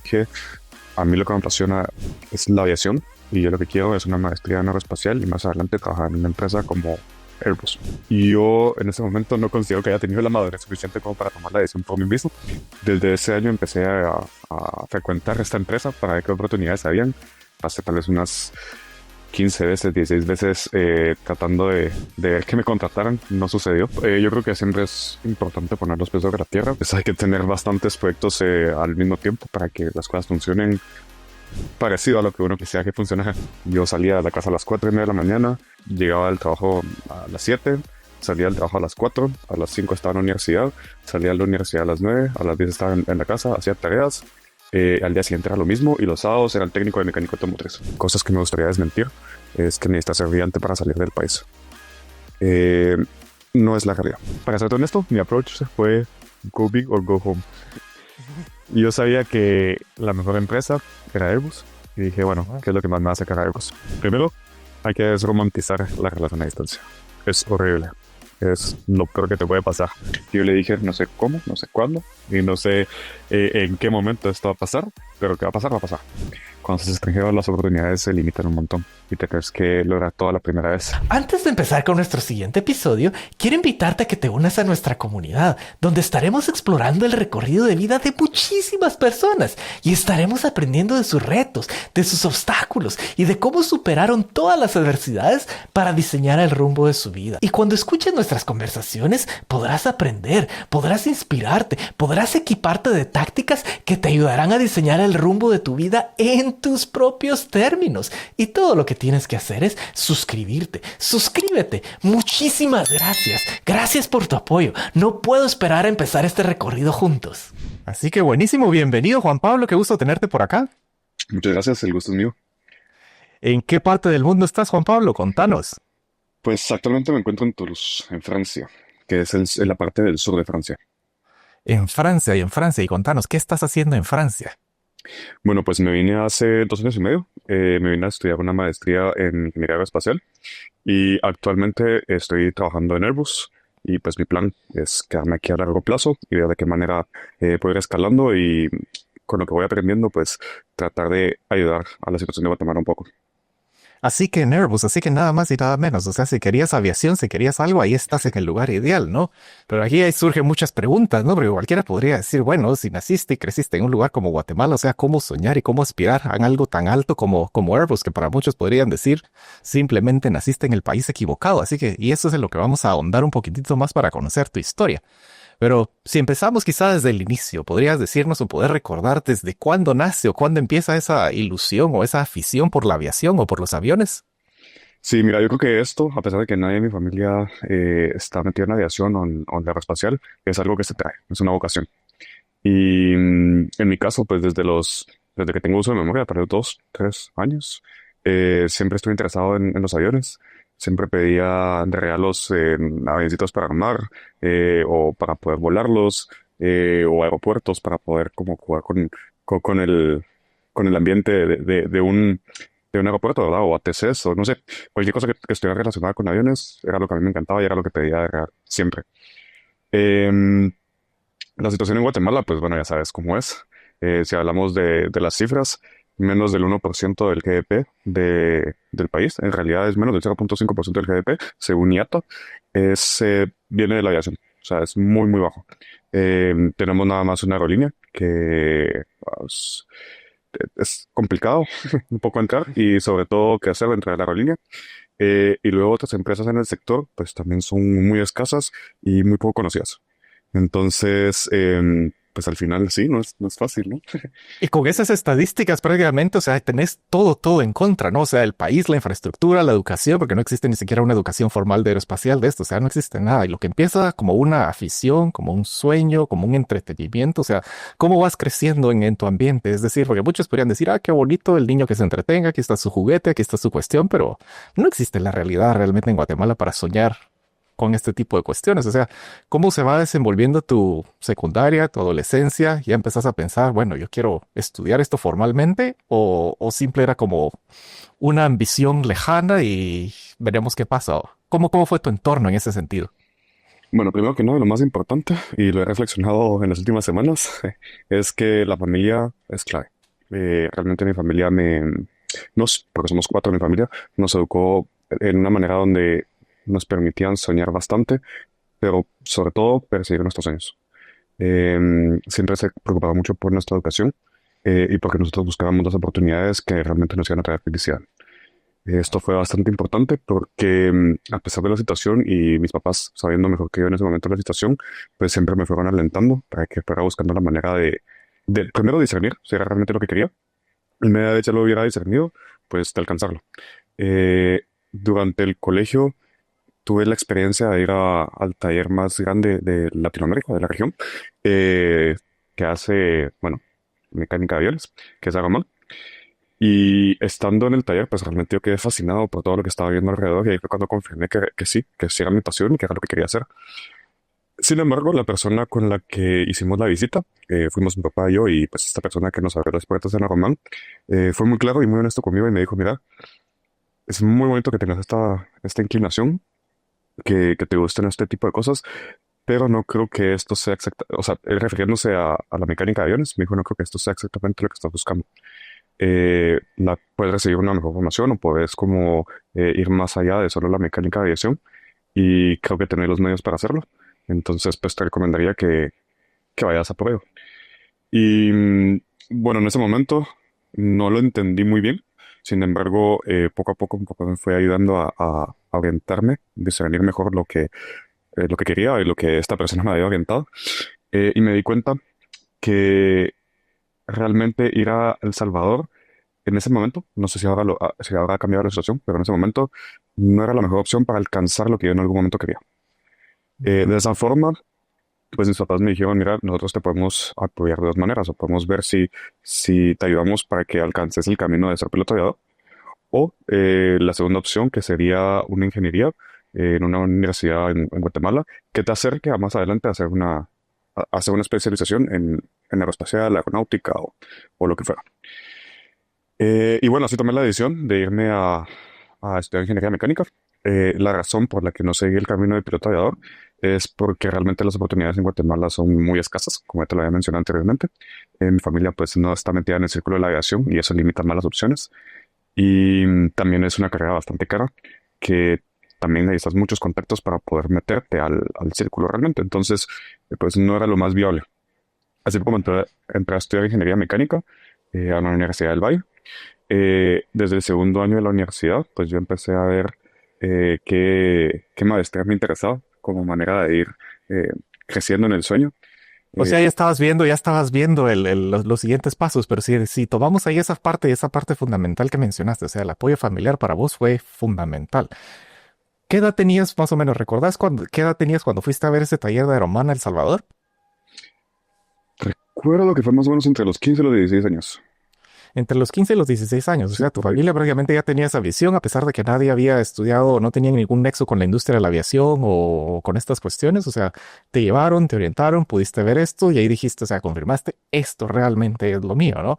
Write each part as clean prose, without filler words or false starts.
que a mí lo que me apasiona es la aviación y yo lo que quiero es una maestría en aeroespacial y más adelante trabajar en una empresa como Airbus. Y yo en ese momento no considero que haya tenido la madurez suficiente como para tomar la decisión por mí mismo. Desde ese año empecé a frecuentar esta empresa para ver qué oportunidades habían. Pasé tal vez unas 15 veces, 16 veces tratando de ver que me contrataran. No sucedió. Yo creo que siempre es importante poner los pies sobre la tierra. Pues hay que tener bastantes proyectos al mismo tiempo para que las cosas funcionen parecido a lo que uno quisiera que funcionara. Yo salía de la casa a las 4:30 de la mañana, llegaba al trabajo a las 7, salía del trabajo a las 4, a las 5 estaba en la universidad, salía de la universidad a las 9, a las 10 estaba en la casa, hacía tareas. Al día siguiente era lo mismo y los sábados era el técnico de mecánico automotriz. Cosas que me gustaría desmentir es que necesitas ser brillante para salir del país. No es la realidad. Para ser honesto, mi approach fue go big or go home. Yo sabía que la mejor empresa era Airbus y dije, bueno, ¿qué es lo que más me va a sacar a Airbus? Primero, hay que desromantizar la relación a distancia. Es horrible. Es lo peor que te puede pasar. Yo le dije, no sé cómo, no sé cuándo y no sé en qué momento esto va a pasar, pero que va a pasar, va a pasar. Cuando sos extranjero, las oportunidades se limitan un montón y te crees que lograr todo la primera vez. Antes de empezar con nuestro siguiente episodio, quiero invitarte a que te unas a nuestra comunidad, donde estaremos explorando el recorrido de vida de muchísimas personas y estaremos aprendiendo de sus retos, de sus obstáculos y de cómo superaron todas las adversidades para diseñar el rumbo de su vida. Y cuando escuches nuestras conversaciones, podrás aprender, podrás inspirarte, podrás equiparte de tácticas que te ayudarán a diseñar el rumbo de tu vida en tus propios términos. Y todo lo que tienes que hacer es suscribirte. Suscríbete. Muchísimas gracias. Gracias por tu apoyo. No puedo esperar a empezar este recorrido juntos. Así que buenísimo. Bienvenido, Juan Pablo. Qué gusto tenerte por acá. Muchas gracias, el gusto es mío. ¿En qué parte del mundo estás, Juan Pablo? Contanos. Pues actualmente me encuentro en Toulouse, en Francia, que es en la parte del sur de Francia. En Francia. Y contanos, ¿qué estás haciendo en Francia? Bueno, pues me vine hace 2 años y medio. Me vine a estudiar una maestría en ingeniería aeroespacial y actualmente estoy trabajando en Airbus. Y pues mi plan es quedarme aquí a largo plazo y ver de qué manera puedo ir escalando y con lo que voy aprendiendo, pues tratar de ayudar a la situación de Guatemala un poco. Así que en Airbus, así que nada más y nada menos. O sea, si querías aviación, si querías algo, ahí estás en el lugar ideal, ¿no? Pero aquí ahí surgen muchas preguntas, ¿no? Porque cualquiera podría decir, bueno, si naciste y creciste en un lugar como Guatemala, o sea, ¿cómo soñar y cómo aspirar a algo tan alto como Airbus? Que para muchos podrían decir, simplemente naciste en el país equivocado. Así que, y eso es en lo que vamos a ahondar un poquitito más para conocer tu historia. Pero si empezamos quizá desde el inicio, ¿podrías decirnos o poder recordar desde cuándo nace o cuándo empieza esa ilusión o esa afición por la aviación o por los aviones? Sí, mira, yo creo que esto, a pesar de que nadie en mi familia está metido en aviación o en la aeroespacial, es algo que se trae, es una vocación. Y en mi caso, pues desde que tengo uso de memoria, para los 2, 3 años, siempre estuve interesado en los aviones. Siempre pedía de regalos avioncitos para armar o para poder volarlos o aeropuertos para poder como jugar con el ambiente de un aeropuerto, ¿verdad? O ATCs o no sé, cualquier cosa que estuviera relacionada con aviones era lo que a mí me encantaba y era lo que pedía de regalar siempre. Em, la situación en Guatemala, pues bueno, ya sabes cómo es. Si hablamos de las cifras, menos del 1% del GDP del país, en realidad es menos del 0,5% del GDP, según IATA, viene de la aviación. O sea, es muy, muy bajo. Tenemos nada más una aerolínea que pues, es complicado un poco entrar y sobre todo qué hacer dentro de la aerolínea. Y luego otras empresas en el sector, pues también son muy escasas y muy poco conocidas. Entonces, pues al final sí, no es fácil, ¿no? Y con esas estadísticas prácticamente, o sea, tenés todo en contra, ¿no? O sea, el país, la infraestructura, la educación, porque no existe ni siquiera una educación formal de aeroespacial de esto, o sea, no existe nada. Y lo que empieza como una afición, como un sueño, como un entretenimiento, o sea, ¿cómo vas creciendo en tu ambiente? Es decir, porque muchos podrían decir, ah, qué bonito el niño que se entretenga, aquí está su juguete, aquí está su cuestión, pero no existe la realidad realmente en Guatemala para soñar con este tipo de cuestiones. O sea, ¿cómo se va desenvolviendo tu secundaria, tu adolescencia? ¿Ya empezás a pensar, bueno, yo quiero estudiar esto formalmente? ¿O simple era como una ambición lejana y veremos qué pasa? ¿Cómo fue tu entorno en ese sentido? Bueno, primero que nada, lo más importante, y lo he reflexionado en las últimas semanas, es que la familia es clave. Realmente mi familia porque somos cuatro en mi familia, nos educó en una manera donde nos permitían soñar bastante, pero sobre todo perseguir nuestros sueños. Siempre se preocupaba mucho por nuestra educación y porque nosotros buscábamos las oportunidades que realmente nos iban a traer felicidad. Esto fue bastante importante porque a pesar de la situación y mis papás sabiendo mejor que yo en ese momento la situación, pues siempre me fueron alentando para que fuera buscando la manera de primero discernir si era realmente lo que quería y media vez ya lo hubiera discernido, pues de alcanzarlo. Durante el colegio tuve la experiencia de ir al taller más grande de Latinoamérica, de la región, eh, que hace, bueno, mecánica de aviones, que es Aramón. Y estando en el taller, pues realmente yo quedé fascinado por todo lo que estaba viendo alrededor y ahí fue cuando confirmé que sí era mi pasión y que era lo que quería hacer. Sin embargo, la persona con la que hicimos la visita, fuimos mi papá y yo y pues esta persona que nos abrió las puertas en Román, fue muy claro y muy honesto conmigo y me dijo, mira, es muy bonito que tengas esta inclinación, que te gusten este tipo de cosas, pero no creo que esto sea o sea, él refiriéndose a la mecánica de aviones, me dijo, no creo que esto sea exactamente lo que estás buscando. Puedes recibir una mejor formación o puedes como ir más allá de solo la mecánica de aviación y creo que tener los medios para hacerlo. Entonces, pues te recomendaría que vayas a por ello. Y bueno, en ese momento no lo entendí muy bien. Sin embargo, poco a poco mi papá me fue ayudando a orientarme, discernir mejor lo que quería y lo que esta persona me había orientado. Y me di cuenta que realmente ir a El Salvador en ese momento, no sé si ahora ha cambiado la situación, pero en ese momento no era la mejor opción para alcanzar lo que yo en algún momento quería. De esa forma, pues mis papás me dijeron, mira, nosotros te podemos apoyar de dos maneras, o podemos ver si te ayudamos para que alcances el camino de ser piloto aviador, o la segunda opción, que sería una ingeniería en una universidad en Guatemala, que te acerque a más adelante a hacer una especialización en aeroespacial, aeronáutica o lo que fuera. Y bueno, así tomé la decisión de irme a estudiar ingeniería mecánica. La razón por la que no seguí el camino de piloto aviador es porque realmente las oportunidades en Guatemala son muy escasas, como ya te lo había mencionado anteriormente. Mi familia pues no está metida en el círculo de la aviación y eso limita más las opciones. Y también es una carrera bastante cara que también necesitas muchos contactos para poder meterte al círculo realmente. Entonces, pues no era lo más viable. Así como entré a estudiar ingeniería mecánica a la Universidad del Valle. Desde el segundo año de la universidad, pues yo empecé a ver qué maestría me interesaba como manera de ir eh, creciendo en el sueño. O Eh, sea, ya estabas viendo los siguientes pasos, pero si tomamos ahí esa parte fundamental que mencionaste, o sea, el apoyo familiar para vos fue fundamental. ¿Qué edad tenías más o menos? ¿Recordás qué edad tenías cuando fuiste a ver ese taller de Aeromana El Salvador? Recuerdo que fue más o menos entre los 15 y los 16 años. Entre los 15 y los 16 años, o Sí, sea, tu por ahí. familia prácticamente ya tenía esa visión, a pesar de que nadie había estudiado o no tenía ningún nexo con la industria de la aviación o con estas cuestiones, o sea, te llevaron, te orientaron, pudiste ver esto y ahí dijiste, o sea, confirmaste, esto realmente es lo mío, ¿no?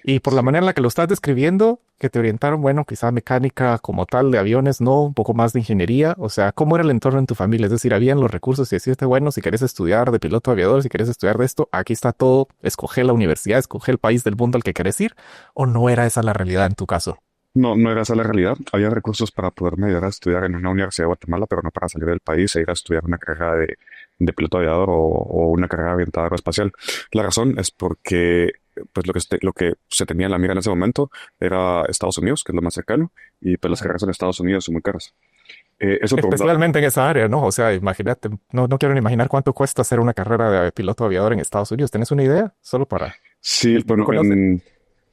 Y por la Sí. manera en la que lo estás describiendo, que te orientaron, bueno, quizá mecánica como tal de aviones, no, un poco más de ingeniería, o sea, ¿cómo era el entorno en tu familia? Es decir, ¿habían los recursos y decirte, bueno, si quieres estudiar de piloto aviador, si quieres estudiar de esto, aquí está todo, escoge la universidad, escoge el país del mundo al que quieres ir? ¿O no era esa la realidad en tu caso? No, no era esa la realidad. Había recursos para poderme ayudar a estudiar en una universidad de Guatemala, pero no para salir del país e ir a estudiar una carrera de piloto aviador o una carrera orientada a aeroespacial. La razón es porque pues lo que se tenía en la mira en ese momento era Estados Unidos, que es lo más cercano, y pues las Ajá. carreras en Estados Unidos son muy caras. Eso por un lado. Especialmente en esa área, ¿no? O sea, imagínate, no quiero ni imaginar cuánto cuesta hacer una carrera de piloto aviador en Estados Unidos. ¿Tienes una idea? Solo para Sí, el que no bueno, conoce.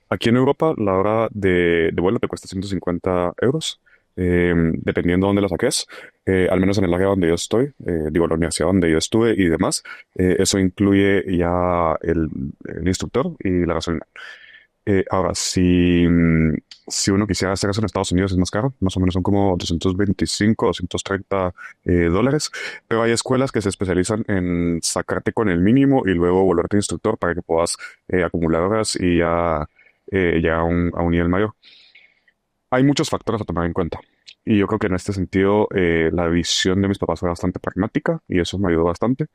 aquí en Europa la hora de vuelo te cuesta 150 euros, dependiendo de dónde la saques. Al menos en el área donde yo estoy, digo, la universidad donde yo estuve y demás, eso incluye ya el instructor y la gasolina. Ahora, si uno quisiera hacer eso en Estados Unidos es más caro, más o menos son como 225, 230 dólares, pero hay escuelas que se especializan en sacarte con el mínimo y luego volverte instructor para que puedas acumular horas y ya llegar a un nivel mayor. Hay muchos factores a tomar en cuenta y yo creo que en este sentido la visión de mis papás fue bastante pragmática y eso me ayudó bastante.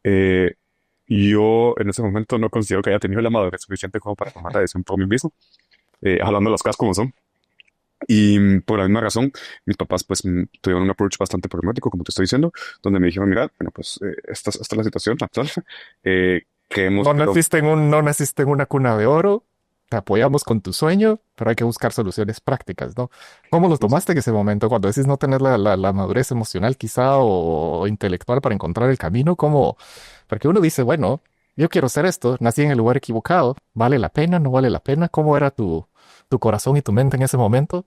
Eh, yo en ese momento no considero que haya tenido la madurez suficiente como para tomar la decisión por mí mismo, hablando las cosas como son. Y por la misma razón, mis papás pues tuvieron un approach bastante pragmático, como te estoy diciendo, donde me dijeron, mira, bueno, pues esta es la situación actual. Creemos No que no naciste en una cuna de oro, te apoyamos con tu sueño, pero hay que buscar soluciones prácticas, ¿no? ¿Cómo lo tomaste en ese momento? Cuando decís no tener la madurez emocional quizá o intelectual para encontrar el camino, ¿cómo? Porque uno dice, bueno, yo quiero hacer esto, nací en el lugar equivocado, ¿vale la pena? ¿No vale la pena? ¿Cómo era tu corazón y tu mente en ese momento?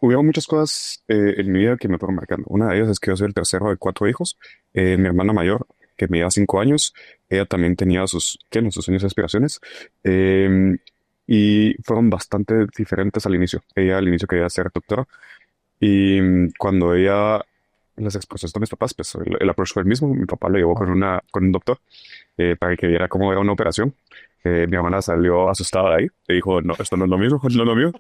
hubieron muchas cosas en mi vida que me fueron marcando. Una de ellas es que yo soy el tercero de cuatro hijos. Mi hermana mayor, que me lleva 5 años, ella también tenía sus sueños y aspiraciones. eh, y fueron bastante diferentes al inicio. Ella al inicio quería ser doctora y cuando ella les expresó esto a mis papás, pues el approach fue el mismo. Mi papá lo llevó con un doctor para que viera cómo era una operación. Mi hermana salió asustada de ahí y dijo, no, esto no es lo mismo, no es lo mío.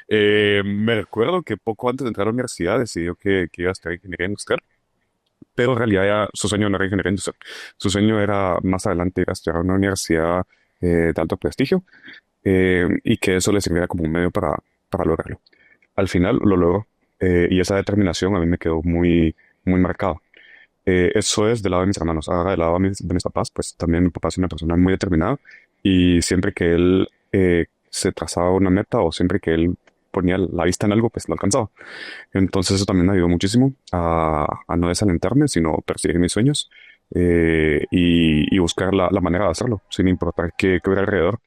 Me recuerdo que poco antes de entrar a la universidad decidió que iba a estudiar ingeniería industrial, pero en realidad su sueño no era ingeniería industrial. Su sueño era más adelante ir a estudiar a una universidad de alto prestigio y que eso le sirviera como un medio para lograrlo. Al final lo logró y esa determinación a mí me quedó muy, muy marcada. Eso es del lado de mis hermanos. Ahora del lado de mis papás, pues también mi papá es una persona muy determinada y siempre que él se trazaba una meta o siempre que él ponía la vista en algo, pues lo alcanzaba. Entonces eso también me ayudó muchísimo a no desalentarme, sino perseguir mis sueños y buscar la manera de hacerlo, sin importar qué hubiera alrededor.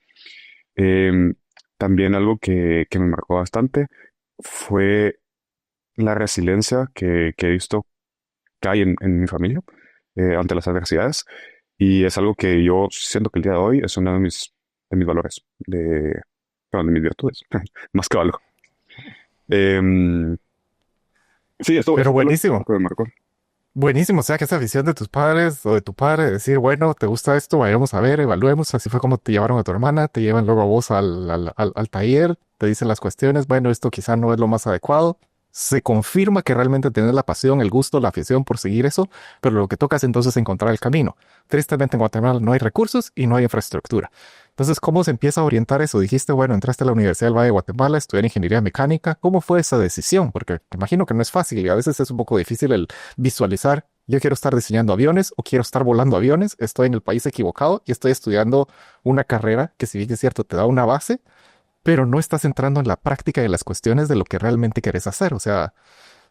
Em, También algo que me marcó bastante fue la resiliencia que he visto que hay en mi familia ante las adversidades. Y es algo que yo siento que el día de hoy es uno de mis valores, perdón, de mis virtudes, más que algo. Em, sí, Pero eso fue lo buenísimo. que me marcó. Buenísimo, o sea, que esa visión de tus padres o de tu padre, de decir, bueno, ¿te gusta esto? Vayamos a ver, evaluemos. Así fue como te llevaron a tu hermana, te llevan luego a vos al taller, te dicen las cuestiones, bueno, esto quizá no es lo más adecuado. Se confirma que realmente tienes la pasión, el gusto, la afición por seguir eso, pero lo que toca es entonces encontrar el camino. Tristemente en Guatemala no hay recursos y no hay infraestructura. Entonces, ¿cómo se empieza a orientar eso? Dijiste, bueno, entraste a la Universidad del Valle de Guatemala, estudiar ingeniería mecánica. ¿Cómo fue esa decisión? Porque me imagino que no es fácil y a veces es un poco difícil el visualizar, yo quiero estar diseñando aviones o quiero estar volando aviones, estoy en el país equivocado y estoy estudiando una carrera que si bien es cierto te da una base, pero no estás entrando en la práctica de las cuestiones de lo que realmente querés hacer. O sea,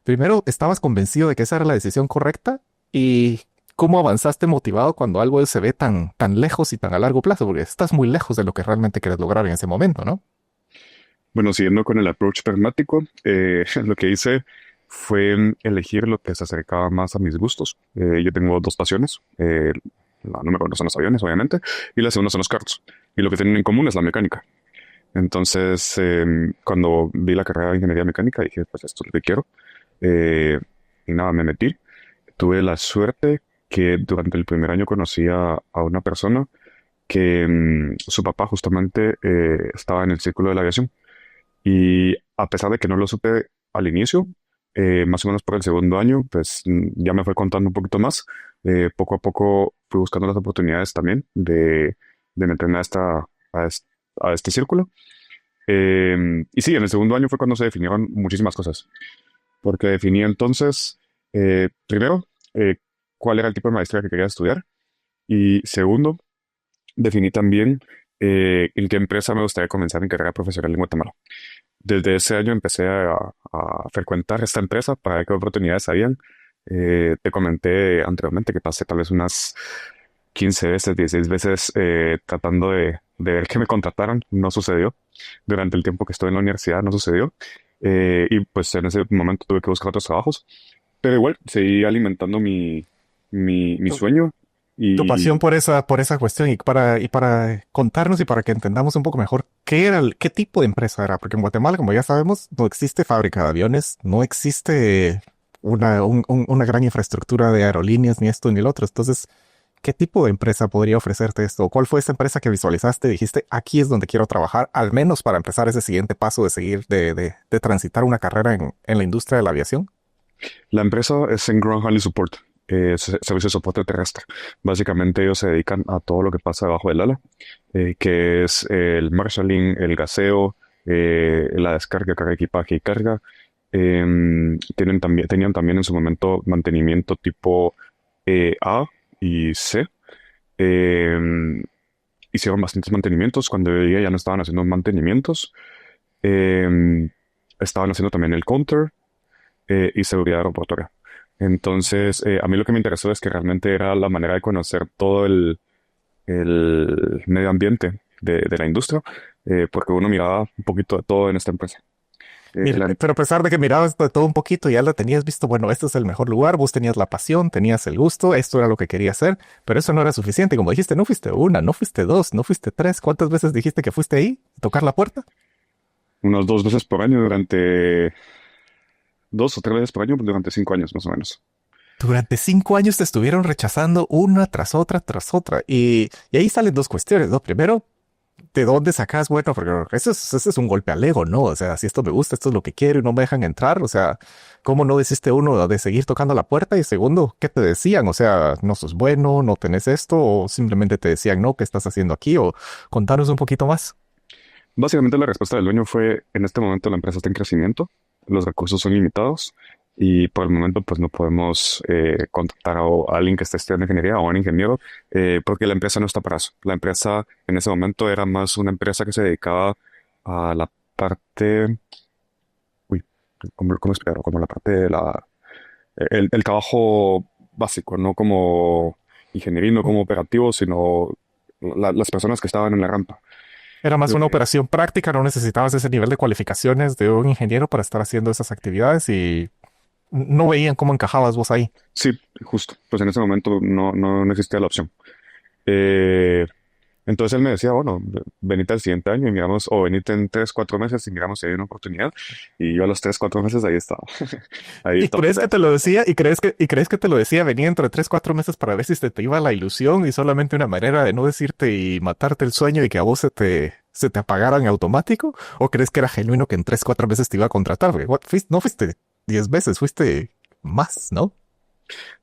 primero estabas convencido de que esa era la decisión correcta y cómo avanzaste motivado cuando algo se ve tan lejos y tan a largo plazo, porque estás muy lejos de lo que realmente querés lograr en ese momento, ¿no? Bueno, siguiendo con el approach pragmático, lo que hice fue elegir lo que se acercaba más a mis gustos. Yo tengo dos pasiones. La número uno son los aviones, obviamente, y la segunda son los carros. Y lo que tienen en común es la mecánica. Entonces, cuando vi la carrera de ingeniería mecánica, dije, pues esto es lo que quiero. Eh, y nada, me metí. Tuve la suerte que durante el primer año conocí a una persona que su papá justamente estaba en el círculo de la aviación. Y a pesar de que no lo supe al inicio, más o menos por el segundo año, pues ya me fue contando un poquito más. Poco a poco fui buscando las oportunidades también de meterme a este círculo. Y sí, en el segundo año fue cuando se definieron muchísimas cosas, porque definí entonces, primero, cuál era el tipo de maestría que quería estudiar, y segundo, definí también en qué empresa me gustaría comenzar mi carrera profesional en Guatemala. Desde ese año empecé a frecuentar esta empresa para ver qué oportunidades habían. Te comenté anteriormente que pasé tal vez unas 15 veces, 16 veces tratando de ver que me contrataran. No sucedió. Durante el tiempo que estuve en la universidad no sucedió. Y pues en ese momento tuve que buscar otros trabajos. Pero igual seguí alimentando mi sueño. Tu Y pasión por esa cuestión y para contarnos y para que entendamos un poco mejor qué era, qué tipo de empresa era, porque en Guatemala, como ya sabemos, no existe fábrica de aviones, no existe una gran infraestructura de aerolíneas, ni esto ni lo otro. Entonces, ¿qué tipo de empresa podría ofrecerte esto? ¿Cuál fue esa empresa que visualizaste? Dijiste, aquí es donde quiero trabajar, al menos para empezar ese siguiente paso de seguir, de transitar una carrera en la industria de la aviación. la empresa es en Ground Handling Support. servicio de soporte terrestre. Básicamente ellos se dedican a todo lo que pasa debajo del ala, que es el marshalling, el gaseo, la descarga, carga, equipaje y carga. Tenían también en su momento mantenimiento tipo A y C. Em, Hicieron bastantes mantenimientos. Cuando yo llegué ya no estaban haciendo mantenimientos. Em, Estaban haciendo también el counter y seguridad aeroportuaria. Entonces, a mí lo que me interesó es que realmente era la manera de conocer todo el medio ambiente de la industria, porque uno miraba un poquito de todo en esta empresa. Mira, pero a pesar de que mirabas de todo un poquito, ya lo tenías visto, bueno, este es el mejor lugar, vos tenías la pasión, tenías el gusto, esto era lo que quería hacer, pero eso no era suficiente. Como dijiste, no fuiste una, no fuiste dos, no fuiste tres. ¿Cuántas veces dijiste que fuiste ahí? ¿A tocar la puerta? Unas 2 veces por año durante 2 o 3 veces por año durante 5 años más o menos. Durante 5 años te estuvieron rechazando una tras otra, tras otra. Y ahí salen dos cuestiones, ¿no? Primero, ¿de dónde sacas? Bueno, porque eso es un golpe al ego, ¿no? O sea, si esto me gusta, esto es lo que quiero y no me dejan entrar, o sea, ¿cómo no desiste uno de seguir tocando la puerta? Y segundo, ¿qué te decían? O sea, ¿no sos bueno, no tenés esto? ¿O simplemente te decían, no, qué estás haciendo aquí? O contanos un poquito más. Básicamente la respuesta del dueño fue, en este momento la empresa está en crecimiento, los recursos son limitados y por el momento pues no podemos contratar a alguien que esté estudiando ingeniería o a un ingeniero porque la empresa no está para eso. La empresa en ese momento era más una empresa que se dedicaba a la parte, uy, ¿cómo explicarlo? Como la parte de el trabajo básico, no como ingeniería, no como operativo, sino las personas que estaban en la rampa. Era más Creo una que operación práctica, no necesitabas ese nivel de cualificaciones de un ingeniero para estar haciendo esas actividades y no veían cómo encajabas vos ahí. sí, justo. Pues en ese momento no existía la opción. Eh, entonces él me decía, bueno, venite al siguiente año y miramos, o venite en 3, 4 meses y miramos si hay una oportunidad. Y yo a los 3, 4 meses ahí estaba. Ahí ¿Y estaba. crees que te lo decía? ¿Y crees que te lo decía venía dentro de 3, 4 meses para ver si te iba la ilusión y solamente una manera de no decirte y matarte el sueño y que a vos se te apagara en automático? ¿O crees que era genuino que en 3, 4 meses te iba a contratar? Porque no fuiste 10 veces, fuiste más, ¿no?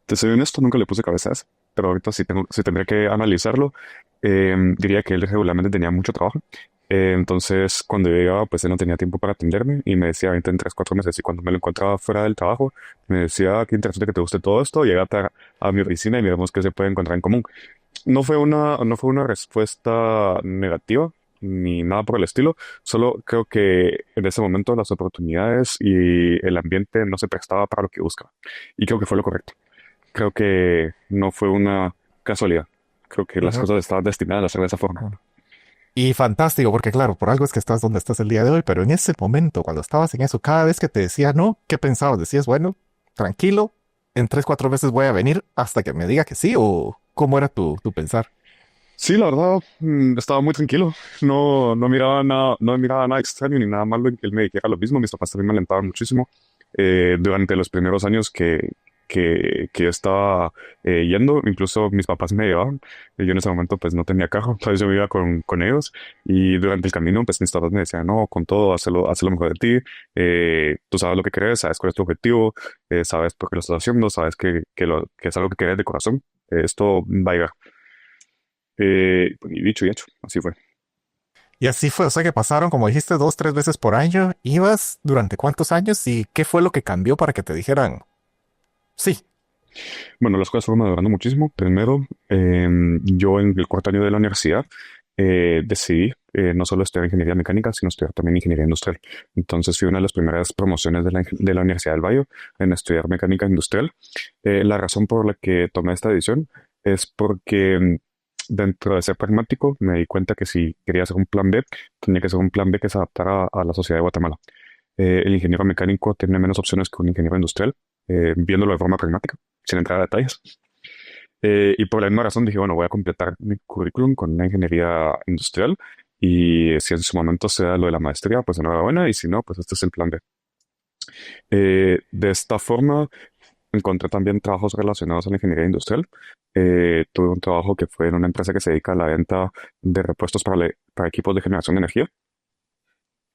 Te soy honesto, nunca le puse cabeza a eso. Pero ahorita si tendría que analizarlo, diría que él regularmente tenía mucho trabajo. Entonces, cuando yo llegaba, pues él no tenía tiempo para atenderme y me decía, vente en 3, 4 meses. Y cuando me lo encontraba fuera del trabajo, me decía, qué interesante que te guste todo esto, llegate a mi oficina y miremos qué se puede encontrar en común. No fue una respuesta negativa ni nada por el estilo, solo creo que en ese momento las oportunidades y el ambiente no se prestaba para lo que buscaba. Y creo que fue lo correcto. Creo que no fue una casualidad. Creo que las Ujú. cosas estaban destinadas a ser de esa forma. Ujú. Y fantástico, porque claro, por algo es que estás donde estás el día de hoy, pero en ese momento, cuando estabas en eso, cada vez que te decía no, ¿qué pensabas? Decías, bueno, tranquilo, en 3, 4 veces voy a venir hasta que me diga que sí, o cómo era tu pensar. Sí, la verdad, estaba muy tranquilo. No miraba nada extraño ni nada malo en que él me dijera lo mismo. Mis papás también me alentaban muchísimo. Durante los primeros años que yo estaba yendo, incluso mis papás me llevaban. Yo en ese momento pues no tenía carro, entonces yo me iba con ellos. Y durante el camino pues mis papás me decían, no, con todo, haz lo mejor de ti. Tú sabes lo que querés, sabes cuál es tu objetivo, sabes por qué lo estás haciendo, sabes que es algo que querés de corazón. Esto va a llegar. Y dicho y hecho, así fue. Y así fue, o sea que pasaron, como dijiste, 2, 3 veces por año. ¿Ibas durante cuántos años y qué fue lo que cambió para que te dijeran sí? Bueno, las cosas fueron madurando muchísimo. Primero, yo en el cuarto año de la universidad decidí no solo estudiar ingeniería mecánica, sino estudiar también ingeniería industrial. Entonces fui una de las primeras promociones de la Universidad del Valle en estudiar mecánica industrial. La razón por la que tomé esta decisión es porque dentro de ser pragmático me di cuenta que si quería hacer un plan B, tenía que ser un plan B que se adaptara a la sociedad de Guatemala. El ingeniero mecánico tiene menos opciones que un ingeniero industrial, viéndolo de forma pragmática, sin entrar a detalles. Y por la misma razón dije, bueno, voy a completar mi currículum con una ingeniería industrial y si en su momento se da lo de la maestría, pues enhorabuena y si no, pues este es el plan B. De esta forma encontré también trabajos relacionados a la ingeniería industrial. Tuve un trabajo que fue en una empresa que se dedica a la venta de repuestos para equipos de generación de energía.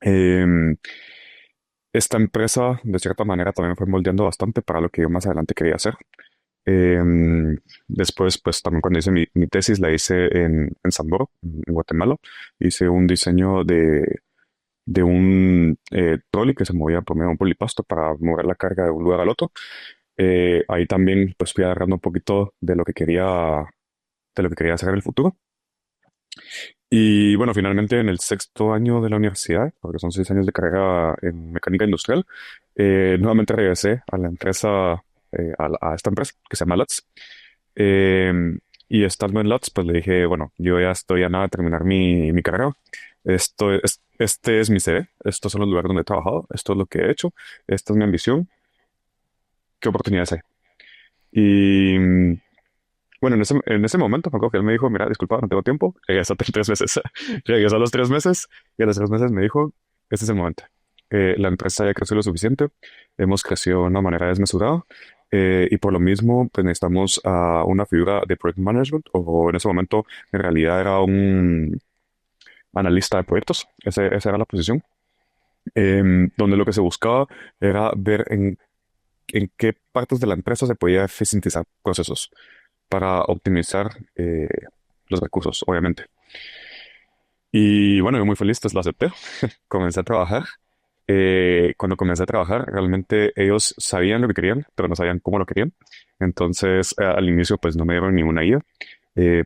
Em, Esta empresa, de cierta manera, también me fue moldeando bastante para lo que yo más adelante quería hacer. Em, Después, pues también cuando hice mi tesis, la hice en Samboro, en Guatemala. Hice un diseño de un trolley que se movía por medio de un polipasto para mover la carga de un lugar al otro. Ahí también pues fui agarrando un poquito de lo que quería hacer en el futuro. Y bueno, finalmente en el sexto año de la universidad, porque son 6 años de carrera en mecánica industrial, nuevamente regresé a la empresa, a esta empresa que se llama LUTS. Eh, y estando en LUTS, pues le dije, bueno, yo ya estoy a nada de terminar mi carrera. Este es mi CV, estos son los lugares donde he trabajado, esto es lo que he hecho, esta es mi ambición, ¿qué oportunidades hay? Y bueno, en ese momento, me acuerdo que él me dijo, mira, disculpa, no tengo tiempo, regresate en 3 meses. Regresó a los 3 meses y a los 3 meses me dijo, este es el momento. La empresa ya creció lo suficiente, hemos crecido de una manera desmesurada y por lo mismo pues necesitamos a una figura de project management o en ese momento en realidad era un analista de proyectos, esa era la posición, donde lo que se buscaba era ver en qué partes de la empresa se podía eficientizar procesos para optimizar los recursos, obviamente. Y bueno, yo muy feliz, pues lo acepté. Comencé a trabajar. Cuando comencé a trabajar, realmente ellos sabían lo que querían, pero no sabían cómo lo querían. Entonces, al inicio, pues no me dieron ninguna guía.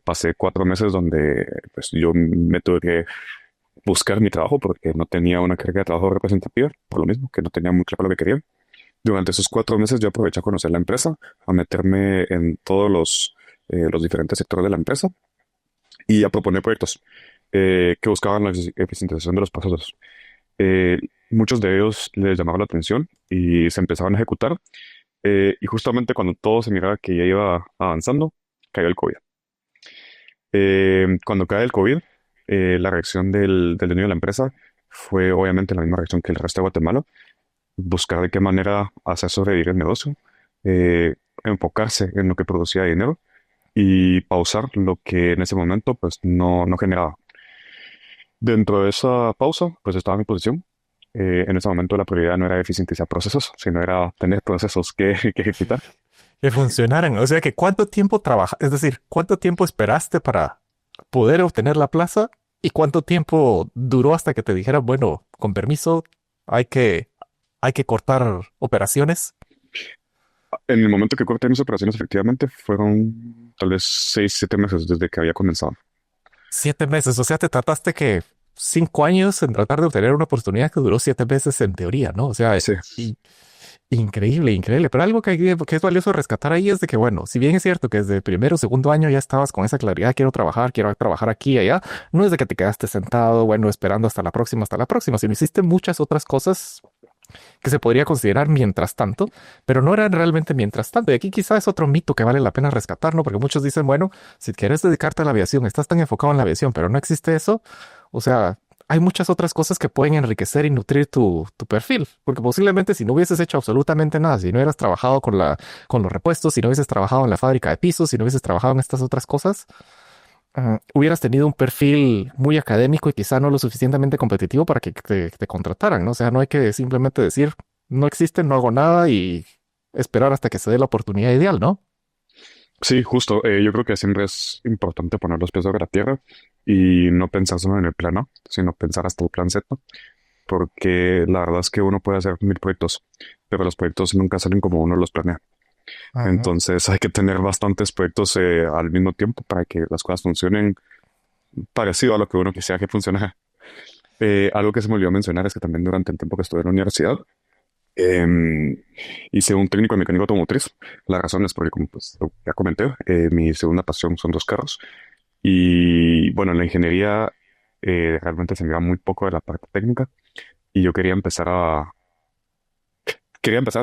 Pasé 4 meses donde pues yo me tuve que buscar mi trabajo porque no tenía una carga de trabajo representativa, por lo mismo, que no tenía muy claro lo que quería. Durante esos 4 meses yo aproveché a conocer la empresa, a meterme en todos los diferentes sectores de la empresa y a proponer proyectos que buscaban la eficientización de los procesos. Eh, Muchos de ellos les llamaba la atención y se empezaban a ejecutar. Y justamente cuando todo se miraba que ya iba avanzando, cayó el COVID. Cuando cae el COVID, la reacción del dueño de la empresa fue obviamente la misma reacción que el resto de Guatemala, buscar de qué manera hacer sobrevivir el negocio, enfocarse en lo que producía dinero y pausar lo que en ese momento pues no generaba. Dentro de esa pausa pues estaba mi posición. En ese momento la prioridad no era eficientizar procesos, sino era tener procesos que ejecutar. Que funcionaran. O sea que ¿cuánto tiempo trabaja? Es decir, ¿cuánto tiempo esperaste para poder obtener la plaza? ¿Y cuánto tiempo duró hasta que te dijeran, bueno, con permiso, hay que, hay que cortar operaciones? En el momento que corté mis operaciones, efectivamente, fueron tal vez 6, 7 meses desde que había comenzado. 7 meses. O sea, te trataste que 5 años en tratar de obtener una oportunidad que duró 7 meses en teoría, ¿no? O sea, Sí, increíble, increíble. Pero algo que es valioso rescatar ahí es de que, bueno, si bien es cierto que desde el primero o segundo año ya estabas con esa claridad, quiero trabajar aquí y allá, no es de que te quedaste sentado, bueno, esperando hasta la próxima, sino hiciste muchas otras cosas que se podría considerar mientras tanto, pero no eran realmente mientras tanto. Y aquí quizá es otro mito que vale la pena rescatar, ¿no? Porque muchos dicen, bueno, si quieres dedicarte a la aviación, estás tan enfocado en la aviación, pero no existe eso. O sea, hay muchas otras cosas que pueden enriquecer y nutrir tu perfil, porque posiblemente si no hubieses hecho absolutamente nada, si no hubieras trabajado con los repuestos, si no hubieses trabajado en la fábrica de pisos, si no hubieses trabajado en estas otras cosas, hubieras tenido un perfil muy académico y quizá no lo suficientemente competitivo para que te contrataran, ¿no? O sea, no hay que simplemente decir, no existe, no hago nada y esperar hasta que se dé la oportunidad ideal, ¿no? sí, justo. Yo creo que siempre es importante poner los pies sobre la tierra y no pensar solo en el plan A, sino pensar hasta el plan Z, porque la verdad es que uno puede hacer 1000 proyectos, pero los proyectos nunca salen como uno los planea. Ajá. Entonces hay que tener bastantes proyectos al mismo tiempo para que las cosas funcionen parecido a lo que uno quisiera que funcionara. Algo que se me olvidó mencionar es que también durante el tiempo que estuve en la universidad, em, hice un técnico de mecánico automotriz. La razón es porque, como pues, ya comenté, mi segunda pasión son los carros. Y bueno, en la ingeniería realmente se me iba muy poco de la parte técnica y yo quería empezar a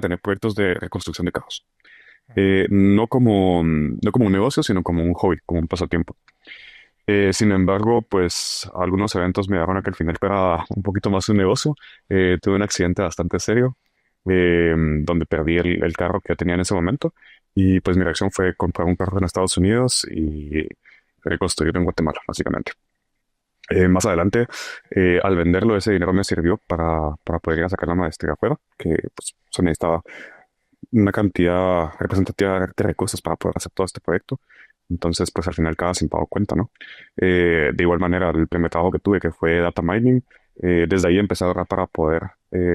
tener proyectos de reconstrucción de carros. No como un negocio, sino como un hobby, como un pasatiempo. Sin embargo, pues algunos eventos me daban a que al final fuera un poquito más un negocio. Tuve un accidente bastante serio donde perdí el carro que tenía en ese momento y pues mi reacción fue comprar un carro en Estados Unidos y reconstruirlo en Guatemala, básicamente. Más adelante, al venderlo, ese dinero me sirvió para poder ir a sacar la maestría afuera, que pues se necesitaba una cantidad representativa de recursos para poder hacer todo este proyecto. Entonces, pues al final cada centavo cuenta, ¿no? De igual manera, el primer trabajo que tuve, que fue data mining, desde ahí empecé a ahorrar para poder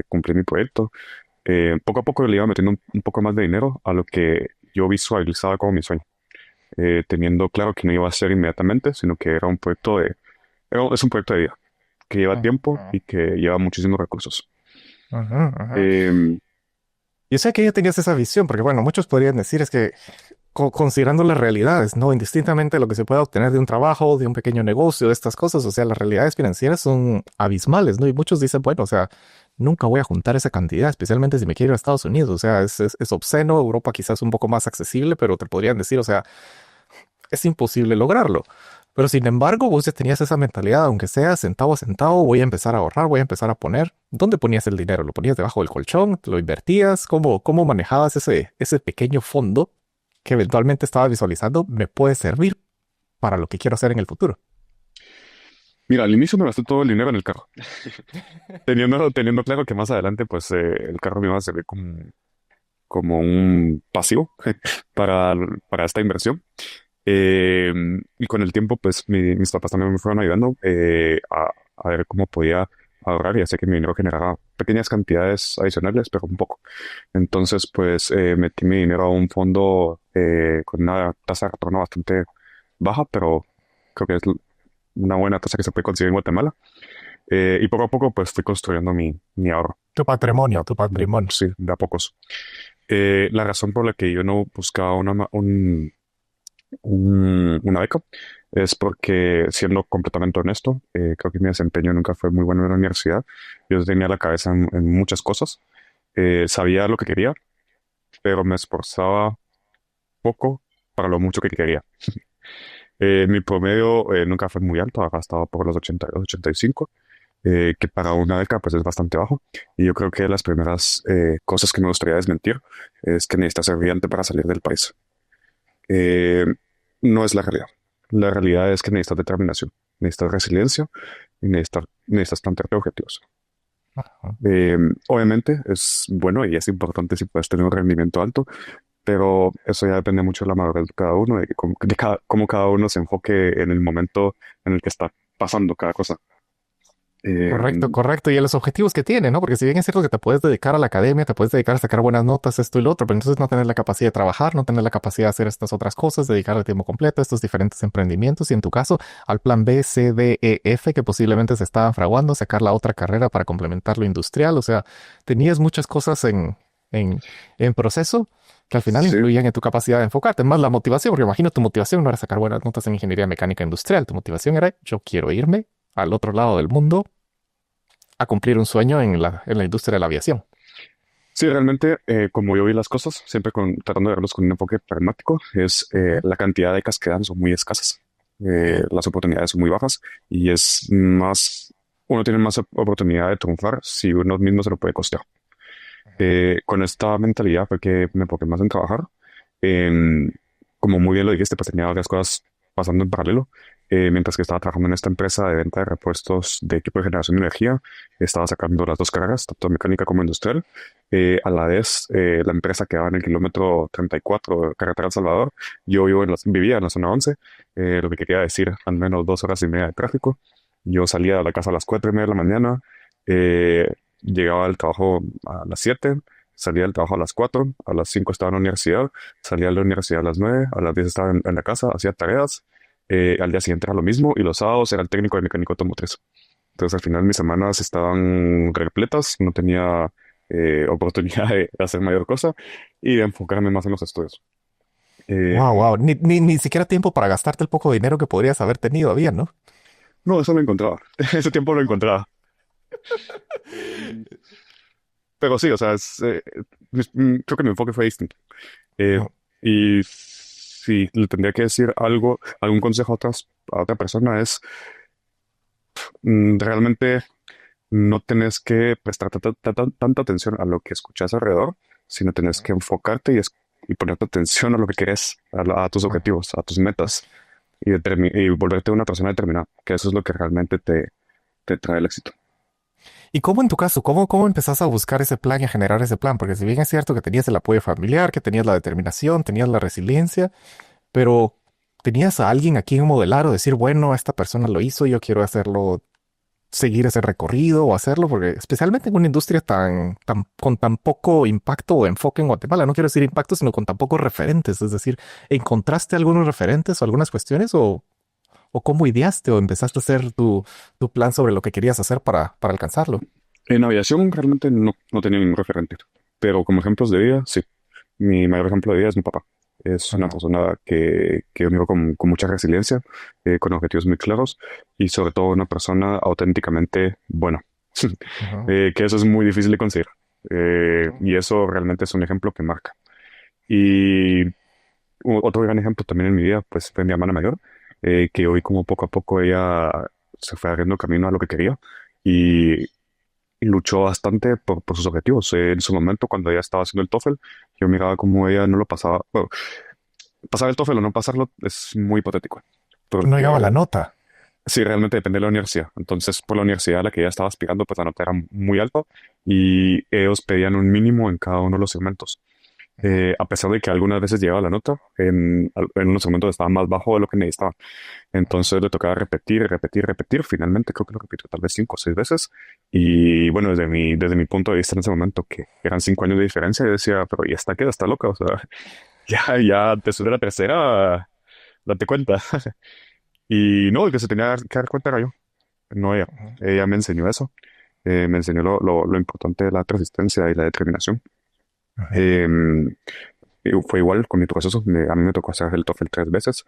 cumplir mi proyecto. Poco a poco le iba metiendo un poco más de dinero a lo que yo visualizaba como mi sueño, teniendo claro que no iba a ser inmediatamente, sino que era un proyecto es un proyecto de vida, que lleva tiempo y que lleva muchísimos recursos. Ajá, ajá. Eh, Yo sé que ya tenías esa visión, porque bueno, muchos podrían decir es que considerando las realidades, ¿no? Indistintamente de lo que se pueda obtener de un trabajo, de un pequeño negocio, de estas cosas, o sea, las realidades financieras son abismales, ¿no? Y muchos dicen, bueno, o sea, nunca voy a juntar esa cantidad, especialmente si me quiero ir a Estados Unidos, o sea, es obsceno, Europa quizás un poco más accesible, pero te podrían decir, o sea, es imposible lograrlo. Pero sin embargo, vos ya tenías esa mentalidad, aunque sea centavo a centavo, voy a empezar a ahorrar, voy a empezar a poner. ¿Dónde ponías el dinero? ¿Lo ponías debajo del colchón? ¿Lo invertías? ¿Cómo manejabas ese pequeño fondo que eventualmente estaba visualizando? Me puede servir para lo que quiero hacer en el futuro. Mira, al inicio me gasté todo el dinero en el carro, teniendo claro que más adelante, pues el carro me iba a servir como un pasivo para, para esta inversión. Eh, y con el tiempo, pues mis papás también me fueron ayudando a ver cómo podía ahorrar y hacer que mi dinero generara pequeñas cantidades adicionales, pero un poco. Entonces, pues metí mi dinero a un fondo con una tasa de retorno bastante baja, pero creo que es una buena tasa que se puede conseguir en Guatemala. Y poco a poco, pues fui construyendo mi ahorro. Tu patrimonio, tu patrimonio. Sí, de a pocos. La razón por la que yo no buscaba una beca es porque, siendo completamente honesto, creo que mi desempeño nunca fue muy bueno en la universidad. Yo tenía la cabeza en muchas cosas. Sabía lo que quería, pero me esforzaba poco para lo mucho que quería. Mi promedio nunca fue muy alto, acá estaba por los 82, 85, que para una beca pues es bastante bajo. Y yo creo que las primeras cosas que me gustaría desmentir es que necesitas ser brillante para salir del país. Eh, no es la realidad. La realidad es que necesitas determinación, necesitas resiliencia y necesitas plantearte objetivos. Ajá. Eh, obviamente es bueno y es importante si puedes tener un rendimiento alto, pero eso ya depende mucho de la madurez de cada uno, cómo cada uno se enfoque en el momento en el que está pasando cada cosa. Eh, Correcto, correcto. Y a los objetivos que tiene, ¿no? Porque si bien es cierto que te puedes dedicar a la academia, te puedes dedicar a sacar buenas notas, esto y lo otro, pero entonces no tener la capacidad de trabajar, no tener la capacidad de hacer estas otras cosas, dedicarle tiempo completo a estos diferentes emprendimientos y en tu caso al plan B, C, D, E, F que posiblemente se estaban fraguando, sacar la otra carrera para complementar lo industrial. O sea, tenías muchas cosas en, en proceso que al final sí, influían en tu capacidad de enfocarte. Más la motivación, porque imagino tu motivación no era sacar buenas notas en ingeniería mecánica industrial, tu motivación era yo quiero irme al otro lado del mundo a cumplir un sueño en la industria de la aviación. sí, realmente, como yo vi las cosas, siempre tratando de verlos con un enfoque pragmático, es la cantidad de becas que dan son muy escasas. Las oportunidades son muy bajas y es más, uno tiene más oportunidad de triunfar si uno mismo se lo puede costear. Con esta mentalidad fue que me enfoqué más en trabajar. En- Como muy bien lo dijiste, pues tenía varias cosas pasando en paralelo. Mientras que estaba trabajando en esta empresa de venta de repuestos de equipo de generación de energía, estaba sacando las dos carreras, tanto mecánica como industrial. A la vez, la empresa quedaba en el kilómetro 34 de Carretera El Salvador. Yo vivía en la zona 11, lo que quería decir al menos 2 horas y media de tráfico. Yo salía de la casa a las 4:30 de la mañana, eh, llegaba al trabajo a las 7, salía del trabajo a las 4, a las 5 estaba en la universidad, salía de la universidad a las 9, a las 10 estaba en la casa, hacía tareas, al día siguiente era lo mismo y los sábados era el técnico de mecánico automotriz. Entonces al final mis semanas estaban repletas, no tenía oportunidad de hacer mayor cosa y de enfocarme más en los estudios. Eh, Wow, wow. Ni siquiera tiempo para gastarte el poco dinero que podrías haber tenido, había, ¿no? no, eso lo encontraba. Ese tiempo lo encontraba. Pero sí, o sea, creo que mi enfoque fue distinto. Eh, No. y si le tendría que decir algo, algún consejo a otra persona es realmente no tenés que prestar tanta atención a lo que escuchas alrededor, sino tenés que enfocarte y ponerte atención a lo que querés, a tus objetivos, a tus metas y volverte una persona determinada, que eso es lo que realmente te trae el éxito. ¿Y cómo en tu caso, cómo empezás a buscar ese plan y a generar ese plan? Porque si bien es cierto que tenías el apoyo familiar, que tenías la determinación, tenías la resiliencia, pero tenías a alguien a quien modelar o decir, bueno, esta persona lo hizo, yo quiero hacerlo, seguir ese recorrido o hacerlo, porque especialmente en una industria con tan poco impacto o enfoque en Guatemala, no quiero decir impacto, sino con tan pocos referentes, es decir, ¿encontraste algunos referentes o algunas cuestiones o cómo ideaste o empezaste a hacer tu plan sobre lo que querías hacer para alcanzarlo? En aviación realmente no tenía ningún referente, pero como ejemplos de vida, sí. Mi mayor ejemplo de vida es mi papá. Es una Ujú, persona que yo miro con mucha resiliencia, con objetivos muy claros y sobre todo una persona auténticamente buena. ujú, Que eso es muy difícil de conseguir. Y eso realmente es un ejemplo que marca. Y otro gran ejemplo también en mi vida, pues fue mi hermana mayor, que hoy como poco a poco ella se fue abriendo camino a lo que quería y, y luchó bastante por sus objetivos. En su momento, cuando ella estaba haciendo el TOEFL, yo miraba cómo ella no lo pasaba. Bueno, pasar el TOEFL o no pasarlo es muy hipotético, no llegaba porque la nota. sí, realmente depende de la universidad. Entonces, por la universidad a la que ella estaba aspirando, pues la nota era muy alta y ellos pedían un mínimo en cada uno de los segmentos. Ujú. A pesar de que algunas veces llegaba la nota, en unos segmentos estaba más bajo de lo que necesitaba. Entonces le tocaba repetir, repetir, repetir. Finalmente creo que lo repitió tal vez 5 o 6 veces. Y bueno, desde mi punto de vista en ese momento, que eran 5 años de diferencia, yo decía, pero ¿y esta qué? ¿Está loca? O sea, ya después de la tercera, date cuenta. Y no, el que se tenía que dar cuenta era yo, no ella. Ujú, Ella me enseñó eso. Me enseñó lo importante de la persistencia y la determinación. ujú. Eh, y fue igual con mi proceso. A mí me tocó hacer el TOEFL 3 veces.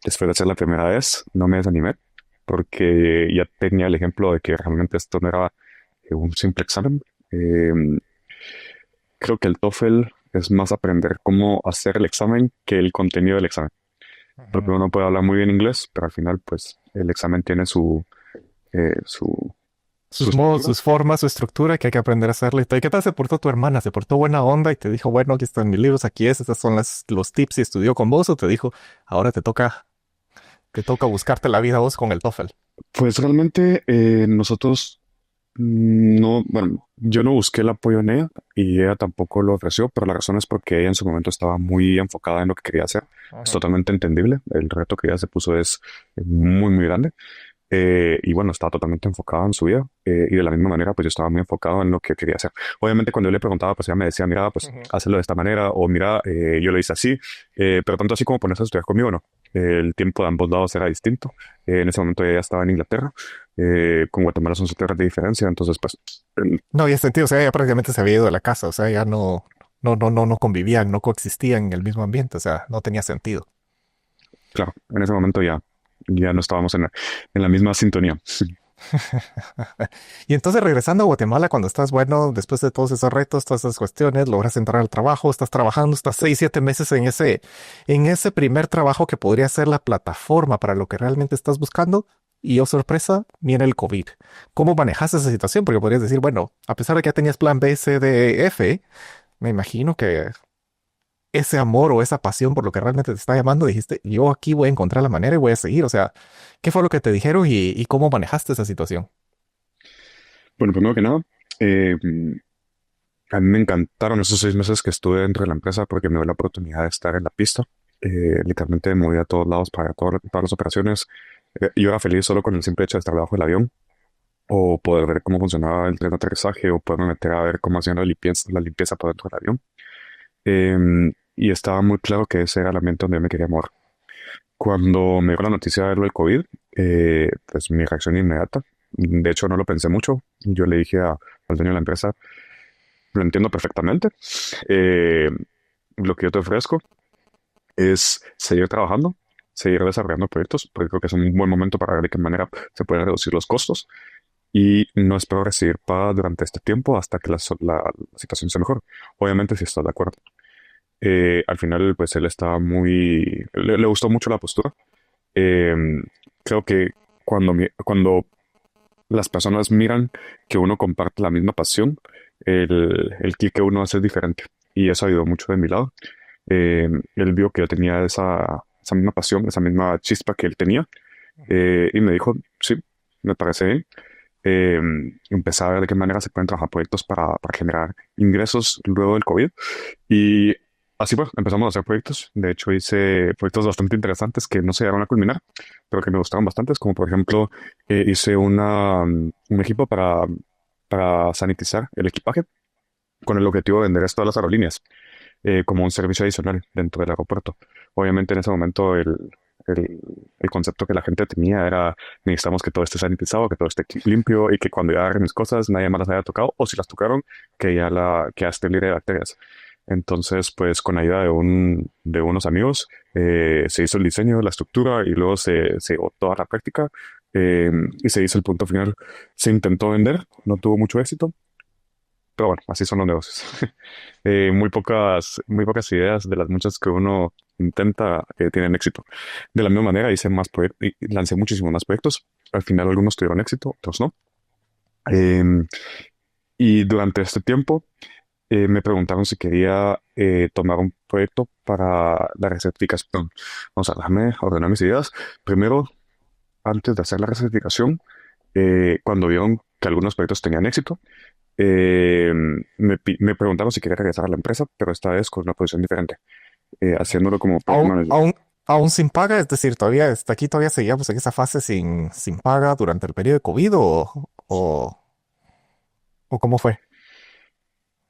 Después de hacer la primera vez, no me desanimé porque ya tenía el ejemplo de que realmente esto no era un simple examen. Eh, Creo que el TOEFL es más aprender cómo hacer el examen que el contenido del examen. Porque Ujú. uno puede hablar muy bien inglés, pero al final, pues, el examen tiene su, eh, su, su Sus modos, estructura. sus formas, su estructura que hay que aprender a hacerle y todo. ¿Y qué tal se portó tu hermana? ¿Se portó buena onda y te dijo, bueno, aquí están mis libros, aquí es, estos son los tips y estudió con vos o te dijo, ahora te toca buscarte la vida vos con el TOEFL? Pues realmente nosotros no, bueno, yo no busqué el apoyo en ella y ella tampoco lo ofreció, pero la razón es porque ella en su momento estaba muy enfocada en lo que quería hacer. Es Ujú. totalmente entendible. El reto que ella se puso es muy, muy grande. Y bueno, estaba totalmente enfocada en su vida. Y de la misma manera, pues yo estaba muy enfocado en lo que quería hacer. Obviamente, cuando yo le preguntaba, pues ella me decía, mira, pues Ujú. hazlo de esta manera, o mira, yo lo hice así. Pero tanto así como ponerse a estudiar conmigo, no. El tiempo de ambos lados era distinto. En ese momento ella estaba en Inglaterra. Con Guatemala son 7 horas de diferencia. Entonces, pues, No había sentido, o sea, ya prácticamente se había ido de la casa, o sea, ya no convivían, no coexistían en el mismo ambiente, o sea, no tenía sentido. claro, en ese momento ya no estábamos en la misma sintonía. Y entonces regresando a Guatemala, cuando estás bueno, después de todos esos retos, todas esas cuestiones, logras entrar al trabajo, estás trabajando, estás 6, 7 meses en ese primer trabajo que podría ser la plataforma para lo que realmente estás buscando. Y oh sorpresa, viene el COVID. ¿Cómo manejas esa situación? Porque podrías decir, bueno, a pesar de que ya tenías plan B, C, D, F, me imagino que ese amor o esa pasión por lo que realmente te está llamando, dijiste, yo aquí voy a encontrar la manera y voy a seguir. O sea, ¿qué fue lo que te dijeron y cómo manejaste esa situación? Bueno, primero que nada, eh, a mí me encantaron esos 6 meses que estuve dentro de la empresa porque me dio la oportunidad de estar en la pista. Literalmente me movía a todos lados para todas las operaciones. Yo era feliz solo con el simple hecho de estar debajo del avión o poder ver cómo funcionaba el tren de aterrizaje o poderme meter a ver cómo hacían la limpieza por dentro del avión. Y estaba muy claro que ese era el ambiente donde yo me quería mover. Cuando me dio la noticia de lo del COVID, pues mi reacción inmediata, de hecho no lo pensé mucho, yo le dije al dueño de la empresa, lo entiendo perfectamente. Eh, lo que yo te ofrezco es seguir trabajando, seguir desarrollando proyectos, porque creo que es un buen momento para ver de qué manera se pueden reducir los costos. Y no espero recibir paga durante este tiempo hasta que la situación sea mejor. Obviamente, si estás de acuerdo. Al final, pues él estaba le gustó mucho la postura. Eh, Creo que cuando las personas miran que uno comparte la misma pasión, el clic que uno hace es diferente. Y eso ayudó mucho de mi lado. Él vio que yo tenía esa misma pasión, esa misma chispa que él tenía, y me dijo, sí, me parece bien. eh, empecé a ver de qué manera se pueden trabajar proyectos para generar ingresos luego del COVID. Y así pues, empezamos a hacer proyectos. De hecho, hice proyectos bastante interesantes que no se llegaron a culminar, pero que me gustaron bastante, como por ejemplo, hice un equipo para sanitizar el equipaje con el objetivo de vender esto a las aerolíneas como un servicio adicional dentro del aeropuerto. Obviamente en ese momento el, el concepto que la gente tenía era necesitamos que todo esté sanitizado, que todo esté limpio y que cuando ya agarren mis cosas nadie más las haya tocado o si las tocaron que ya esté libre de bacterias. Entonces, pues con ayuda de unos amigos se hizo el diseño, la estructura y luego se llevó toda la práctica y se hizo el punto final. Se intentó vender, no tuvo mucho éxito, pero bueno, así son los negocios. Muy pocas ideas de las muchas que uno intenta tienen éxito. De la misma manera, hice más proyectos, lancé muchísimos más proyectos. Al final algunos tuvieron éxito, otros no. Em, y durante este tiempo me preguntaron si quería tomar un proyecto para la recertificación. Vamos a déjame ordenar mis ideas. Primero, antes de hacer la recertificación, cuando vieron que algunos proyectos tenían éxito, me preguntaron si quería regresar a la empresa, pero esta vez con una posición diferente, haciéndolo como project Aún, manager. aún, aún sin paga, es decir, todavía hasta aquí todavía seguíamos en esa fase sin paga durante el periodo de COVID o ¿cómo fue?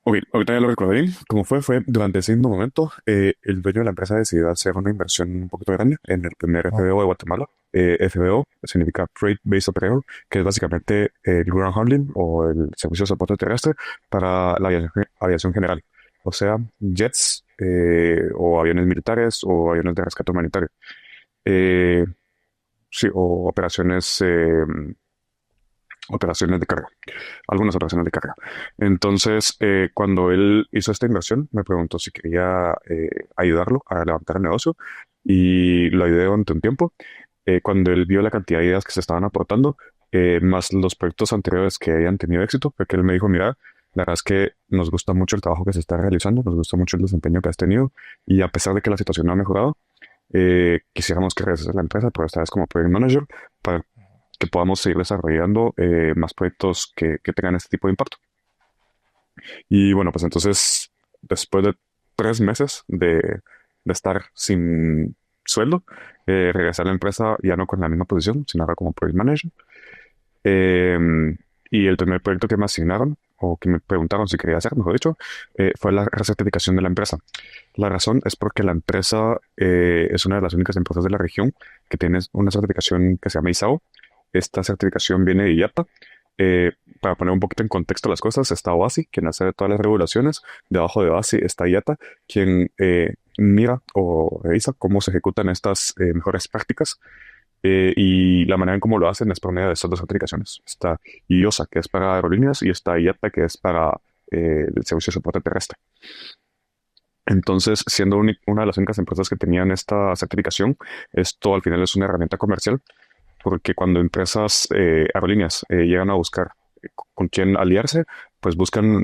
Ok, ahorita ya lo recordé bien. Como fue durante ese mismo momento, el dueño de la empresa decidió hacer una inversión un poquito grande en el primer Oh, FBO de Guatemala. FBO significa Freight Based Operator, que es básicamente el ground handling o el servicio de soporte terrestre para la aviación general. O sea, jets o aviones militares o aviones de rescate humanitario. Eh, sí, o operaciones de carga, algunas operaciones de carga. Entonces, cuando él hizo esta inversión, me preguntó si quería ayudarlo a levantar el negocio y lo ayudé durante un tiempo. Cuando él vio la cantidad de ideas que se estaban aportando, más los proyectos anteriores que habían tenido éxito, fue que él me dijo, mira, la verdad es que nos gusta mucho el trabajo que se está realizando, nos gusta mucho el desempeño que has tenido y a pesar de que la situación no ha mejorado, quisiéramos que regreses a la empresa, pero esta vez como project manager, para que podamos seguir desarrollando más proyectos que tengan este tipo de impacto. Y bueno, pues entonces, después de 3 meses de estar sin sueldo, regresé a la empresa ya no con la misma posición, sino ahora como project manager. Eh, y el primer proyecto que me asignaron, o que me preguntaron si quería hacer, mejor dicho, fue la recertificación de la empresa. La razón es porque la empresa es una de las únicas empresas de la región que tiene una certificación que se llama ISAO. Esta certificación viene de IATA. Eh, para poner un poquito en contexto las cosas, está OASI, quien hace todas las regulaciones. Debajo de OASI está IATA, quien mira o revisa cómo se ejecutan estas mejores prácticas. Y la manera en cómo lo hacen es por medio de estas dos certificaciones. Está IOSA, que es para aerolíneas, y está IATA, que es para el servicio de soporte terrestre. Entonces, siendo una de las únicas empresas que tenían esta certificación, esto al final es una herramienta comercial porque cuando empresas, aerolíneas, llegan a buscar con quién aliarse, pues buscan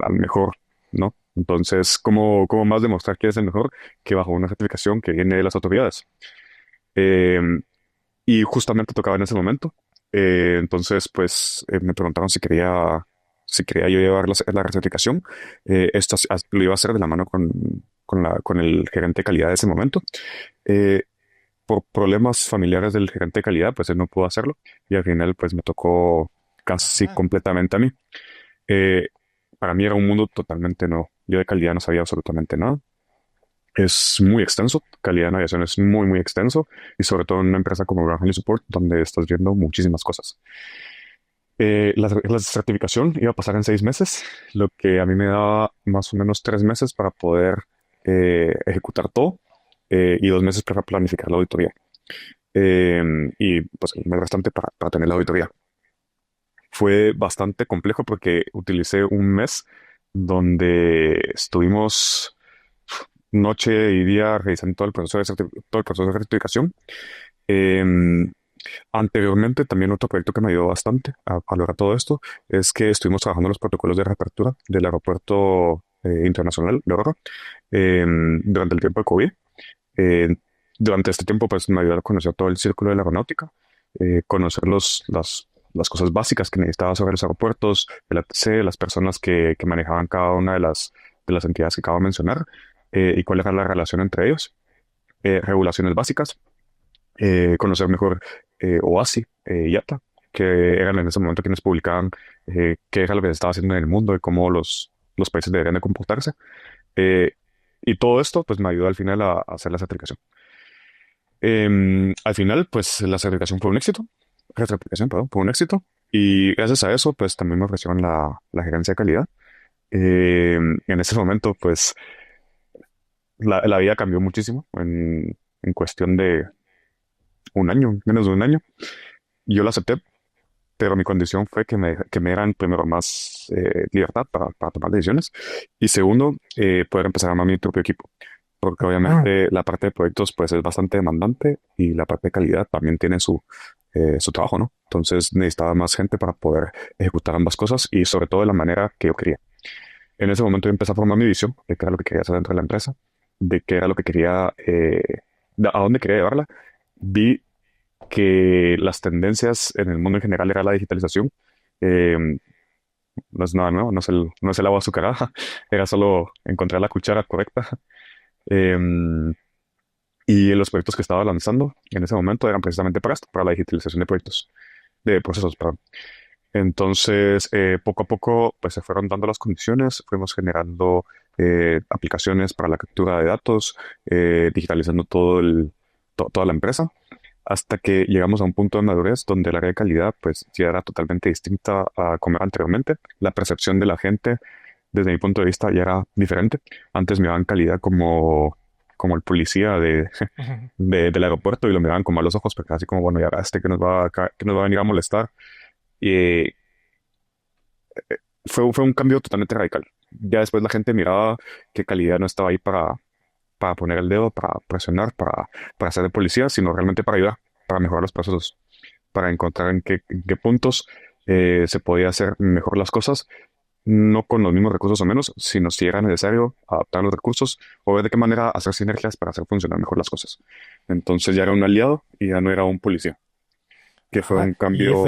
al mejor, ¿no? Entonces, ¿cómo más demostrar que es el mejor que bajo una certificación que viene de las autoridades? Eh, y justamente tocaba en ese momento. Entonces, pues me preguntaron si quería yo llevar la certificación. Esto lo iba a hacer de la mano con el gerente de calidad de ese momento. Eh, por problemas familiares del gerente de calidad, pues él no pudo hacerlo y al final pues me tocó casi ajá. completamente a mí. Eh, para mí era un mundo totalmente nuevo. Yo de calidad no sabía absolutamente nada. Es muy extenso, calidad en aviación es muy, muy extenso y sobre todo en una empresa como Ground Handling Support donde estás viendo muchísimas cosas. La certificación iba a pasar en 6 meses, lo que a mí me daba más o menos 3 meses para poder ejecutar todo y 2 meses para planificar la auditoría. Eh, y pues el mes restante para tener la auditoría. Fue bastante complejo porque utilicé un mes donde estuvimos noche y día revisando todo el proceso todo el proceso de certificación. Eh, Anteriormente, también otro proyecto que me ayudó bastante a lograr todo esto es que estuvimos trabajando en los protocolos de reapertura del aeropuerto internacional de Aurora durante el tiempo de COVID. Eh, Durante este tiempo, pues me ayudaron a conocer todo el círculo de la aeronáutica, conocer las cosas básicas que necesitaba sobre los aeropuertos, el ATC, las personas que manejaban cada una de las entidades que acabo de mencionar, y cuál era la relación entre ellos, regulaciones básicas, conocer mejor OASI y IATA, que eran en ese momento quienes publicaban qué era lo que se estaba haciendo en el mundo y cómo los países deberían de comportarse. Eh, y todo esto pues me ayudó al final a hacer la certificación. Al final, pues la certificación fue un éxito. La certificación, perdón, fue un éxito. Y gracias a eso, pues también me ofrecieron la gerencia de calidad. En ese momento, pues la vida cambió muchísimo en cuestión de un año, menos de un año. Y yo la acepté, pero mi condición fue que me dieran primero más libertad para tomar decisiones y segundo, poder empezar a armar mi propio equipo. Porque obviamente la parte de proyectos pues es bastante demandante y la parte de calidad también tiene su trabajo, ¿no? Entonces necesitaba más gente para poder ejecutar ambas cosas y sobre todo de la manera que yo quería. En ese momento yo empecé a formar mi visión de qué era lo que quería hacer dentro de la empresa, de qué era lo que quería, a dónde quería llevarla. Vi que las tendencias en el mundo en general era la digitalización. Eh, no es nada nuevo, no es el agua azucarada, era solo encontrar la cuchara correcta. Eh, y los proyectos que estaba lanzando en ese momento eran precisamente para esto, para la digitalización de proyectos, de procesos, perdón. Entonces, poco a poco, pues se fueron dando las condiciones, fuimos generando aplicaciones para la captura de datos, digitalizando toda la empresa, hasta que llegamos a un punto de madurez donde el área de calidad, pues ya era totalmente distinta a como era anteriormente. La percepción de la gente, desde mi punto de vista, ya era diferente. Antes me daban calidad como el policía del aeropuerto y lo miraban con malos ojos, porque así como, bueno, ya que que nos va a venir a molestar. Y fue un cambio totalmente radical. Ya después la gente miraba que calidad no estaba ahí para poner el dedo, para presionar, para ser de policía, sino realmente para ayudar, para mejorar los procesos, para encontrar en qué puntos se podía hacer mejor las cosas, no con los mismos recursos o menos, sino si era necesario adaptar los recursos o ver de qué manera hacer sinergias para hacer funcionar mejor las cosas. Entonces ya era un aliado y ya no era un policía, que fue Ajá, un cambio.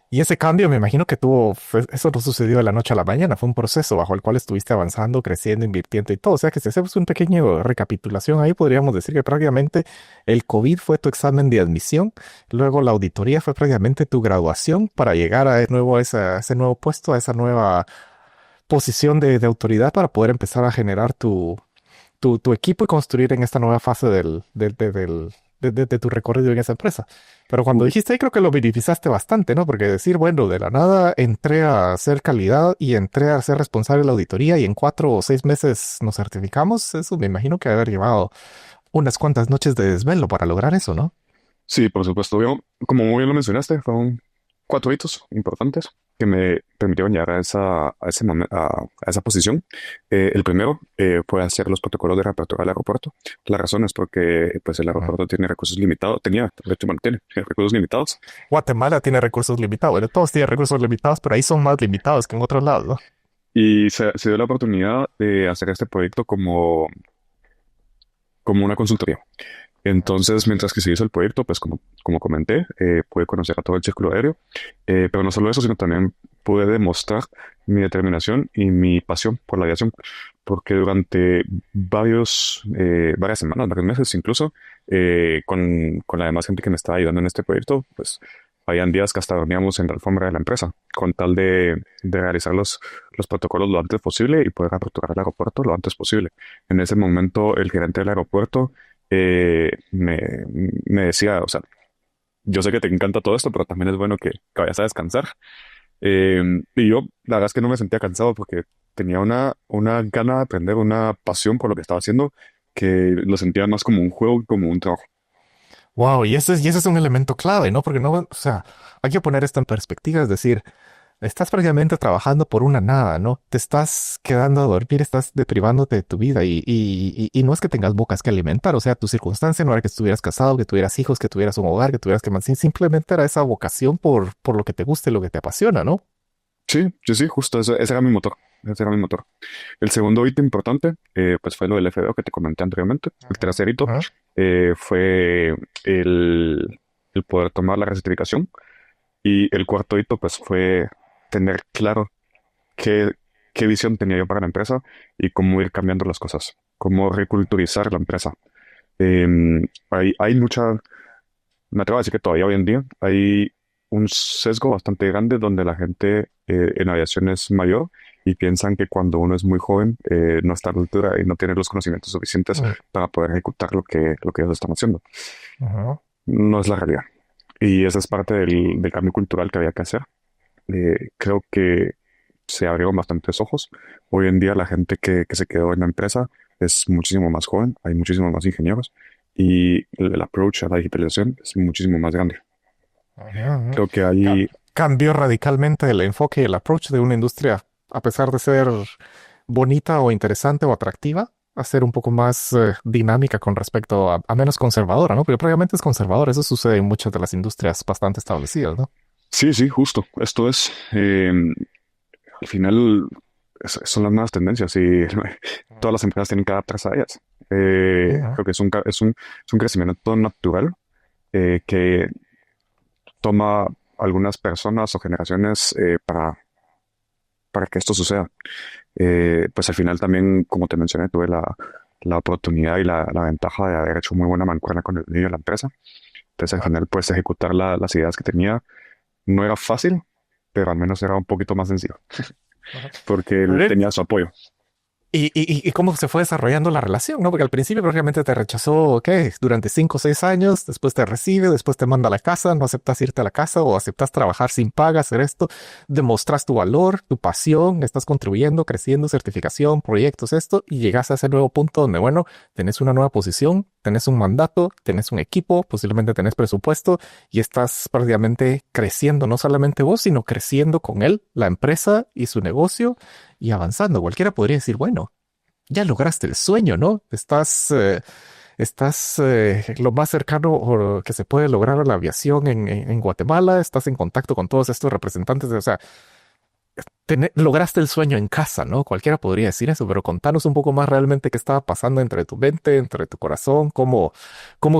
y ese cambio me imagino que eso no sucedió de la noche a la mañana, fue un proceso bajo el cual estuviste avanzando, creciendo, invirtiendo y todo. O sea que si hacemos un pequeño recapitulación ahí, podríamos decir que prácticamente el COVID fue tu examen de admisión, luego la auditoría fue prácticamente tu graduación para llegar a nuevo, a ese nuevo puesto, a esa nueva posición de autoridad para poder empezar a generar tu equipo y construir en esta nueva fase de tu recorrido en esa empresa. Pero cuando dijiste ahí, creo que lo minimizaste bastante, ¿no? Porque decir, bueno, de la nada entré a hacer calidad y entré a ser responsable de la auditoría y en 4 o 6 meses nos certificamos, eso me imagino que haber llevado unas cuantas noches de desvelo para lograr eso, ¿no? Sí, por supuesto. Como muy bien lo mencionaste, fueron 4 hitos importantes que me permitieron llegar a esa posición. El primero fue hacer los protocolos de reapertura del aeropuerto. La razón es porque pues, el Ujú. aeropuerto tiene recursos limitados, de hecho, tiene recursos limitados. Guatemala tiene recursos limitados. Bueno, todos tienen recursos limitados, pero ahí son más limitados que en otros lados, ¿no? Y se dio la oportunidad de hacer este proyecto como una consultoría. Entonces, mientras que se hizo el proyecto, pues como comenté, pude conocer a todo el círculo aéreo, pero no solo eso, sino también pude demostrar mi determinación y mi pasión por la aviación, porque durante varias semanas, varios meses incluso, con la demás gente que me estaba ayudando en este proyecto, pues habían días que hasta dormíamos en la alfombra de la empresa, con tal de realizar los protocolos lo antes posible y poder aperturar el aeropuerto lo antes posible. En ese momento, el gerente del aeropuerto eh, me, me decía, o sea, yo sé que te encanta todo esto, pero también es bueno que vayas a descansar. Y yo, la verdad es que no me sentía cansado porque tenía una gana de aprender, una pasión por lo que estaba haciendo, que lo sentía más como un juego que como un trabajo. Wow, y ese es un elemento clave, ¿no? Porque no, o sea, hay que poner esto en perspectiva, es decir, estás prácticamente trabajando por una nada, ¿no? Te estás quedando a dormir, estás deprivándote de tu vida y no es que tengas bocas que alimentar, o sea, tu circunstancia no era que estuvieras casado, que tuvieras hijos, que tuvieras un hogar, que tuvieras que mantener, simplemente era esa vocación por lo que te gusta y lo que te apasiona, ¿no? Sí, sí, sí, justo, ese era mi motor. Ese era mi motor. El segundo hito importante, pues fue lo del FBO que te comenté anteriormente. El Ujú. tercer hito Ajá. fue el poder tomar la recertificación. Y el cuarto hito, pues, fue tener claro qué, qué visión tenía yo para la empresa y cómo ir cambiando las cosas, cómo reculturizar la empresa. Hay mucha, me atrevo a decir que todavía hoy en día hay un sesgo bastante grande donde la gente en aviación es mayor y piensan que cuando uno es muy joven no está a la altura y no tiene los conocimientos suficientes Mm, para poder ejecutar lo que ellos están haciendo. ujú. No es la realidad. Y esa es parte del cambio cultural que había que hacer. Creo que se abrieron bastantes ojos. Hoy en día la gente que se quedó en la empresa es muchísimo más joven, hay muchísimos más ingenieros y el approach a la digitalización es muchísimo más grande. Ujú, ujú. Creo que Ca- hay, Cambió radicalmente el enfoque y el approach de una industria, a pesar de ser bonita o interesante o atractiva, a ser un poco más dinámica con respecto a menos conservadora, ¿no? Porque probablemente es conservadora, eso sucede en muchas de las industrias bastante establecidas, ¿no? sí, sí, justo, esto es, al final son las nuevas tendencias y todas las empresas tienen que adaptarse a ellas. Ujú. Creo que es un crecimiento natural que toma algunas personas o generaciones para que esto suceda. Pues al final también, como te mencioné, tuve la oportunidad y la ventaja de haber hecho muy buena mancuerna con el dueño de la empresa. Entonces, al Ah, final, pues ejecutar las ideas que tenía no era fácil, pero al menos era un poquito más sencillo, ajá. porque él tenía su apoyo. Y cómo se fue desarrollando la relación, ¿no? Porque al principio prácticamente te rechazó, ¿qué? Durante 5 o 6 años, después te recibe, después te manda a la casa, no aceptas irte a la casa o aceptas trabajar sin paga, hacer esto, demostras tu valor, tu pasión, estás contribuyendo, creciendo, certificación, proyectos, esto, y llegas a ese nuevo punto donde, bueno, tenés una nueva posición, tenés un mandato, tenés un equipo, posiblemente tenés presupuesto y estás prácticamente creciendo, no solamente vos, sino creciendo con él, la empresa y su negocio y avanzando. Cualquiera podría decir, bueno, ya lograste el sueño, ¿no? Estás lo más cercano que se puede lograr a la aviación en Guatemala, estás en contacto con todos estos representantes, o sea, lograste el sueño en casa, ¿no? Cualquiera podría decir eso, pero contanos un poco más realmente qué estaba pasando entre tu mente, entre tu corazón, cómo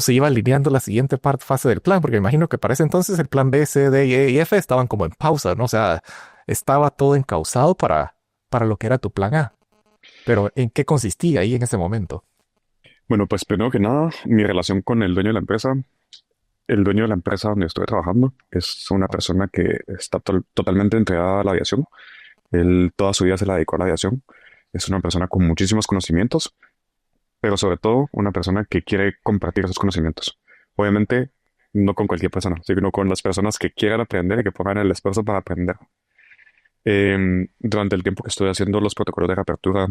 se iba alineando la siguiente fase del plan, porque me imagino que para ese entonces el plan B, C, D, E y F estaban como en pausa, ¿no? O sea, estaba todo encauzado para lo que era tu plan A. Pero ¿en qué consistía ahí en ese momento? Bueno, pues primero que nada, mi relación con el dueño de la empresa, el dueño de la empresa donde estoy trabajando, es una persona que está totalmente entregada a la aviación. Él toda su vida se la dedicó a la aviación. Es una persona con muchísimos conocimientos, pero sobre todo una persona que quiere compartir esos conocimientos. Obviamente, no con cualquier persona, sino con las personas que quieran aprender y que pongan el esfuerzo para aprender. Durante el tiempo que estoy haciendo los protocolos de reapertura,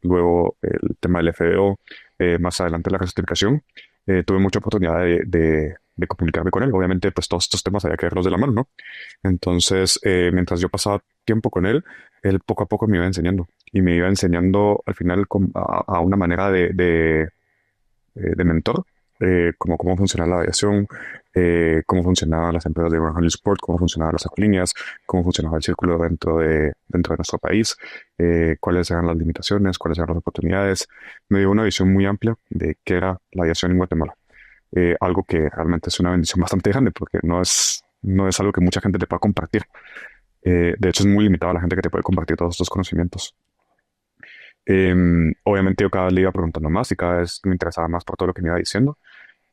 luego el tema del FBO, más adelante la recertificación, tuve mucha oportunidad de comunicarme con él. Obviamente, pues todos estos temas había que verlos de la mano, ¿no? Entonces, mientras yo pasaba tiempo con él poco a poco me iba enseñando y me iba enseñando al final a una manera de mentor, como cómo funciona la aviación, cómo funcionaban las empresas de Ground Handling Support, cómo funcionaban las aerolíneas, cómo funcionaba el círculo dentro de nuestro país, cuáles eran las limitaciones, cuáles eran las oportunidades. Me dio una visión muy amplia de qué era la aviación en Guatemala. Algo que realmente es una bendición bastante grande porque no es algo que mucha gente te pueda compartir. De hecho, es muy limitado la gente que te puede compartir todos estos conocimientos. Obviamente yo cada vez le iba preguntando más y cada vez me interesaba más por todo lo que me iba diciendo.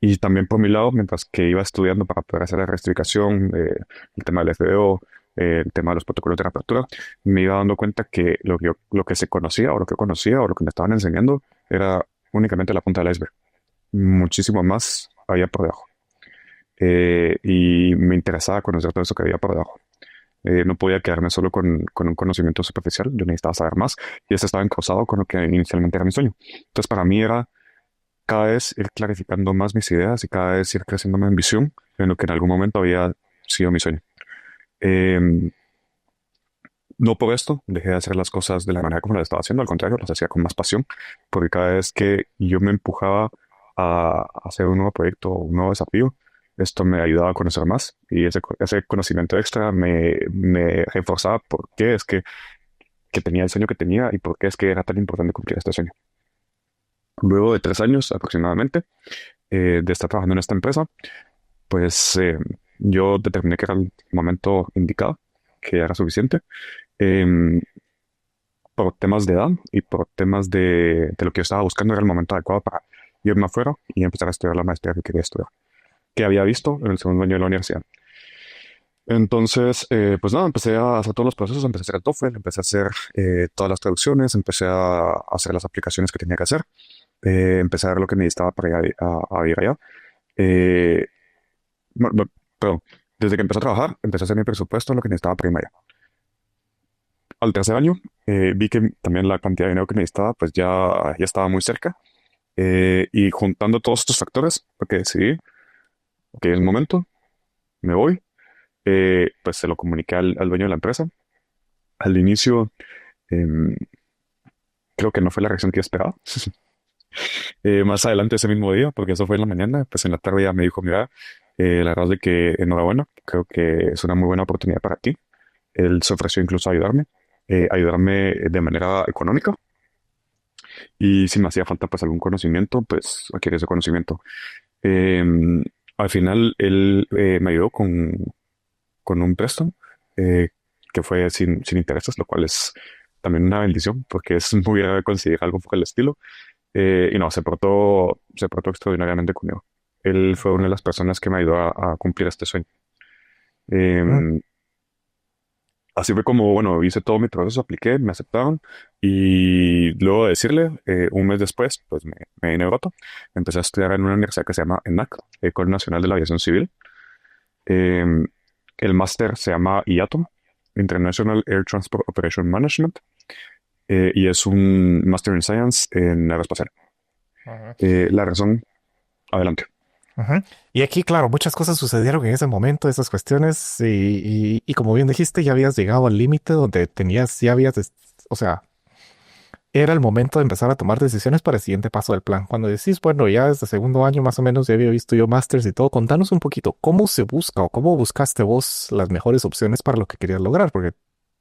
Y también por mi lado, mientras que iba estudiando para poder hacer la recertificación, el tema del FBO, el tema de los protocolos de reapertura, me iba dando cuenta que lo que se conocía o lo que conocía o lo que me estaban enseñando era únicamente la punta del iceberg. Muchísimo más había por debajo. Y me interesaba conocer todo eso que había por debajo. No podía quedarme solo con un conocimiento superficial, yo necesitaba saber más y eso estaba encauzado con lo que inicialmente era mi sueño. Entonces para mí era cada vez ir clarificando más mis ideas y cada vez ir creciendo más en visión en lo que en algún momento había sido mi sueño. Eh, no por esto dejé de hacer las cosas de la manera como las estaba haciendo, al contrario, las hacía con más pasión, porque cada vez que yo me empujaba a hacer un nuevo proyecto o un nuevo desafío, esto me ayudaba a conocer más y ese conocimiento extra me reforzaba por qué es que tenía el sueño que tenía y por qué es que era tan importante cumplir este sueño. Luego de 3 años aproximadamente de estar trabajando en esta empresa, pues Yo determiné que era el momento indicado, que era suficiente, em, por temas de edad y por temas de lo que yo estaba buscando, era el momento adecuado para irme afuera y empezar a estudiar la maestría que quería estudiar, que había visto en el segundo año de la universidad. Entonces, pues nada, empecé a hacer todos los procesos, empecé a hacer el TOEFL, empecé a hacer todas las traducciones, empecé a hacer las aplicaciones que tenía que hacer, empecé a ver lo que necesitaba para ir a ir allá. Eh, perdón, desde que empecé a trabajar, empecé a hacer mi presupuesto, lo que necesitaba para irme allá. Al tercer año, vi que también la cantidad de dinero que necesitaba, pues ya estaba muy cerca. Y juntando todos estos factores, porque decidí, ok, es el momento, me voy. Pues se lo comuniqué al dueño de la empresa. Al inicio, em, creo que no fue la reacción que yo esperaba. Más adelante ese mismo día, porque eso fue en la mañana, pues en la tarde ya me dijo, mira, la verdad es de que enhorabuena, creo que es una muy buena oportunidad para ti. Él se ofreció incluso a ayudarme de manera económica. Y si me hacía falta pues algún conocimiento, pues adquirir ese conocimiento. Em, Al final él me ayudó con un préstamo eh, que fue sin intereses, lo cual es también una bendición, porque es muy grave conseguir algo por el estilo. Y no, se portó extraordinariamente conmigo. Él fue una de las personas que me ayudó a cumplir este sueño. Mm. Em, Así fue como, bueno, hice todo mi proceso, apliqué, me aceptaron y luego de decirle, un mes después, pues me vine a Europa. Empecé a estudiar en una universidad que se llama ENAC, École Nacional de la Aviación Civil. Em, el máster se llama IATOM, International Air Transport Operation Management, y es un Master in Science en aeroespacial. Ajá. La razón, adelante. Ajá. Y aquí, claro, muchas cosas sucedieron en ese momento, esas cuestiones, y como bien dijiste, ya habías llegado al límite donde tenías, ya habías, o sea, era el momento de empezar a tomar decisiones para el siguiente paso del plan. Cuando decís, bueno, ya desde segundo año más o menos ya había visto yo másters y todo, contanos un poquito, ¿cómo se busca o cómo buscaste vos las mejores opciones para lo que querías lograr? Porque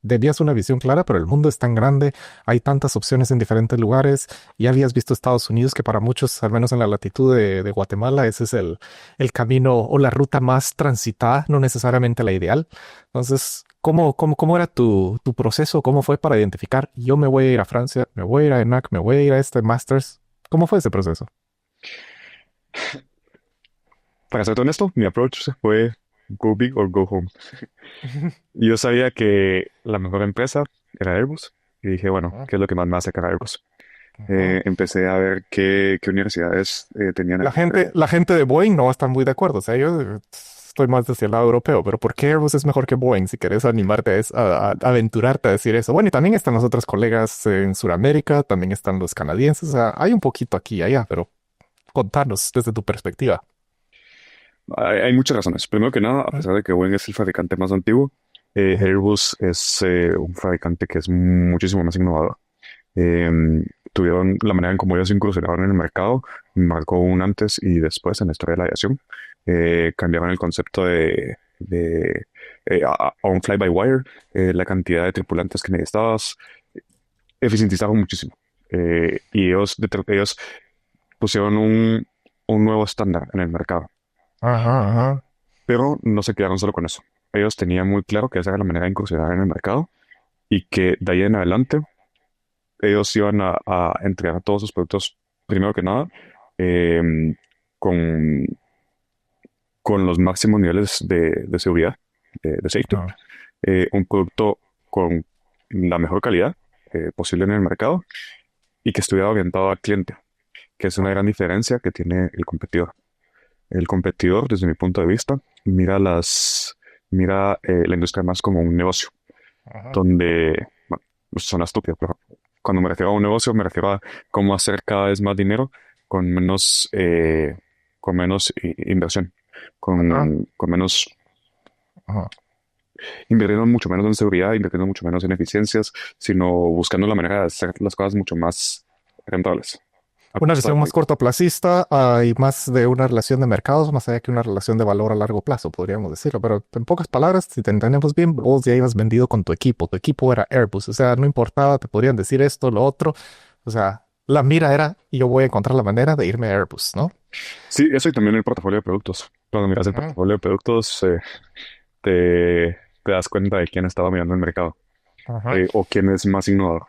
tenías una visión clara, pero el mundo es tan grande, hay tantas opciones en diferentes lugares. Ya habías visto Estados Unidos, que para muchos, al menos en la latitud de Guatemala, ese es el camino o la ruta más transitada, no necesariamente la ideal. Entonces, ¿cómo era tu proceso? ¿Cómo fue para identificar? Yo me voy a ir a Francia, me voy a ir a ENAC, me voy a ir a este Masters. ¿Cómo fue ese proceso? Para ser honesto, mi approach fue go big or go home. Yo sabía que la mejor empresa era Airbus y dije, bueno, Ujú, ¿qué es lo que más me hace cara a Airbus? ujú. Empecé a ver qué universidades tenían La ahí. gente, la gente de Boeing no está muy de acuerdo. O sea, yo estoy más hacia el lado europeo, pero ¿por qué Airbus es mejor que Boeing? Si querés animarte a aventurarte a decir eso. Bueno, y también están los otros colegas en Sudamérica, también están los canadienses. O sea, hay un poquito aquí y allá, pero contanos desde tu perspectiva. Hay muchas razones. Primero que nada, a Ujú, pesar de que Boeing es el fabricante más antiguo, ujú, Airbus es un fabricante que es muchísimo más innovador. Tuvieron la manera en cómo ellos se incursionaron en el mercado, marcó un antes y después en la historia de la aviación. Cambiaron el concepto a un fly-by-wire, la cantidad de tripulantes que necesitabas, eficientizaron muchísimo. Y ellos pusieron un nuevo estándar en el mercado. ajá, ajá. Pero no se quedaron solo con eso. Ellos tenían muy claro que esa era la manera de incursionar en el mercado y que de ahí en adelante ellos iban a entregar todos sus productos, primero que nada, em, con, con los máximos niveles de seguridad, de safety. Ajá. Un producto con la mejor calidad posible en el mercado y que estuviera orientado al cliente, que es una gran diferencia que tiene el competidor. El competidor, desde mi punto de vista, mira la industria más como un negocio, Ajá. donde, bueno, suena estúpido, pero cuando me refiero a un negocio, me refiero a cómo hacer cada vez más dinero con menos inversión, Ajá. con menos, Ajá. invirtiendo mucho menos en seguridad, invirtiendo mucho menos en eficiencias, sino buscando la manera de hacer las cosas mucho más rentables, a Una costa de visión más cualquier. cortoplacista, y más de una relación de mercados, más allá que una relación de valor a largo plazo, podríamos decirlo. Pero en pocas palabras, si te entendemos bien, vos ya ibas vendido con tu equipo. Tu equipo era Airbus. O sea, no importaba, te podrían decir esto, lo otro. O sea, la mira era, yo voy a encontrar la manera de irme a Airbus, ¿no? Sí, eso y también el portafolio de productos. Cuando miras el Ujú. portafolio de productos, te das cuenta de quién estaba mirando el mercado Ajá. o quién es más innovador.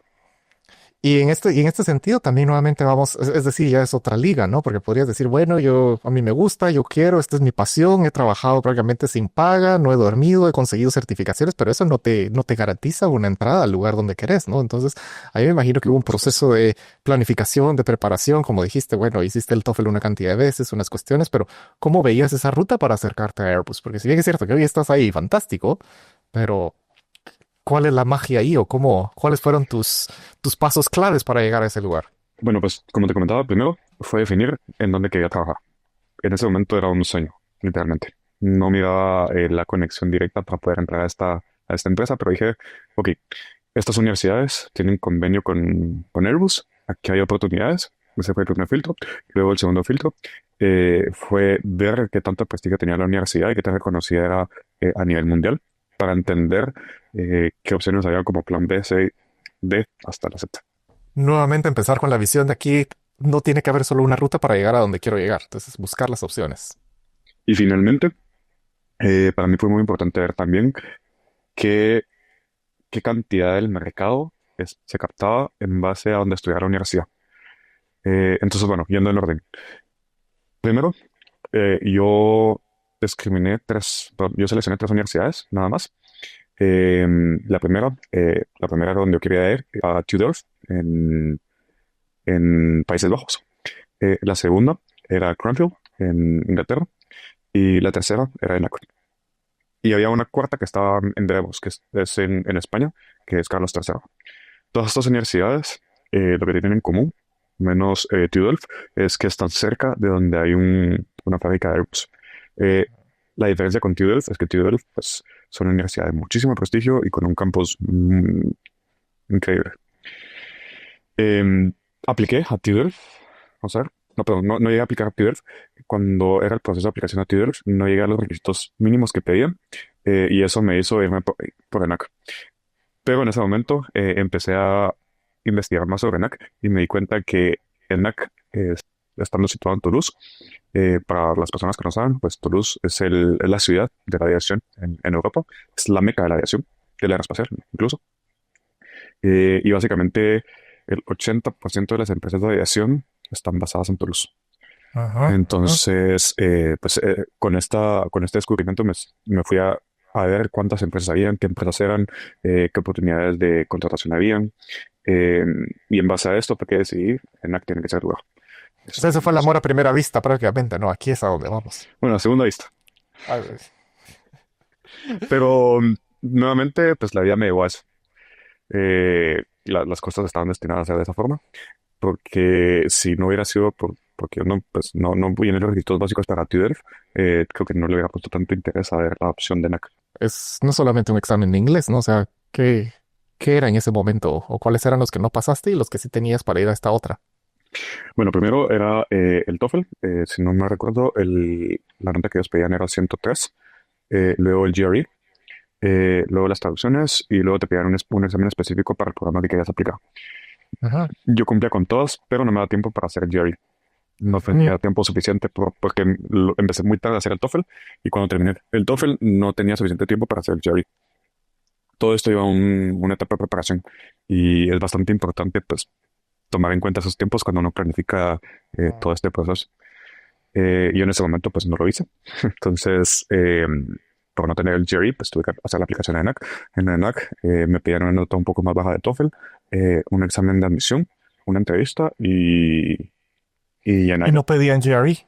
Y en este sentido también nuevamente vamos, es decir, ya es otra liga, ¿no? Porque podrías decir, bueno, a mí me gusta, yo quiero, esta es mi pasión, he trabajado prácticamente sin paga, no he dormido, he conseguido certificaciones, pero eso no te garantiza una entrada al lugar donde querés, ¿no? Entonces, ahí me imagino que hubo un Por supuesto. proceso de planificación, de preparación, como dijiste, bueno, hiciste el TOEFL una cantidad de veces, unas cuestiones, pero ¿cómo veías esa ruta para acercarte a Airbus? Porque si bien es cierto que hoy estás ahí, fantástico, pero ¿cuál es la magia ahí o cuáles fueron tus pasos claves para llegar a ese lugar? Bueno, pues como te comentaba, primero fue definir en dónde quería trabajar. En ese momento era un sueño, literalmente. No miraba la conexión directa para poder entrar a esta empresa, pero dije, ok, estas universidades tienen convenio con Airbus, aquí hay oportunidades. Ese fue el primer filtro. Luego el segundo filtro fue ver qué tanto prestigio tenía la universidad y qué tan reconocida era a nivel mundial para entender qué opciones había como plan B, C, D hasta la Z. Nuevamente empezar con la visión de aquí, no tiene que haber solo una ruta para llegar a donde quiero llegar, entonces buscar las opciones. Y finalmente, para mí fue muy importante ver también qué, qué cantidad del mercado se captaba en base a donde estudiara la universidad. Entonces, bueno, yendo en orden. Primero, yo perdón, yo seleccioné tres universidades, nada más. Eh, la primera era donde yo quería ir, a Tudor, en Países Bajos. La segunda era Cranfield, en Inglaterra. Y la tercera era en Akron. Y había una cuarta que estaba en Drevos, que es en España, que es Carlos III. Todas estas universidades, lo que tienen en común, menos Tudor, es que están cerca de donde hay una fábrica de Airbus. Eh, la diferencia con Tudor es que Tudor pues, son una universidad de muchísimo prestigio y con un campus increíble. Apliqué a Tudor, vamos a ver. No, perdón, no llegué a aplicar a Tudor. Cuando era el proceso de aplicación a Tudor, no llegué a los requisitos mínimos que pedían y eso me hizo irme por ENAC. Pero en ese momento empecé a investigar más sobre ENAC y me di cuenta que ENAC, estando situado en Toulouse, para las personas que no saben, pues Toulouse es la ciudad de la aviación en Europa, es la meca de la aviación, de la aeroespacial incluso. Y básicamente el 80% de las empresas de aviación están basadas en Toulouse. Ajá, ajá. Entonces, pues con este descubrimiento me fui a ver cuántas empresas habían, qué empresas eran, qué oportunidades de contratación habían. eh, y en base a esto, porque decidí, ENAC tiene que ser el lugar. O sea, eso fue el Eso. amor a primera vista prácticamente, ¿no? Aquí es a donde vamos. Bueno, a segunda vista. A ver. Pero nuevamente, pues la vida me llevó a eso. Las cosas estaban destinadas a ser de esa forma, porque si no hubiera sido porque yo no, pues, no voy en los requisitos básicos para Tudor, creo que no le hubiera puesto tanto interés a ver la opción de NAC. Es no solamente un examen de inglés, ¿no? O sea, ¿qué era en ese momento? ¿O cuáles eran los que no pasaste y los que sí tenías para ir a esta otra? Bueno, primero era el TOEFL, si no me recuerdo, la nota que ellos pedían era 103, luego el GRE, luego las traducciones y luego te pedían un examen específico para el programa que querías aplicar. Ajá. Yo cumplía con todas, pero no me da tiempo para hacer el GRE. No Mm. tenía tiempo suficiente porque empecé muy tarde a hacer el TOEFL y cuando terminé el TOEFL no tenía suficiente tiempo para hacer el GRE. Todo esto lleva una etapa de preparación y es bastante importante pues tomar en cuenta esos tiempos cuando uno planifica todo este proceso. Yo en ese momento pues no lo hice. Entonces, por no tener el GRE, pues tuve que hacer la aplicación a ENAC. En ENAC me pidieron una nota un poco más baja de TOEFL, un examen de admisión, una entrevista y ya Y nadie. no pedían GRE.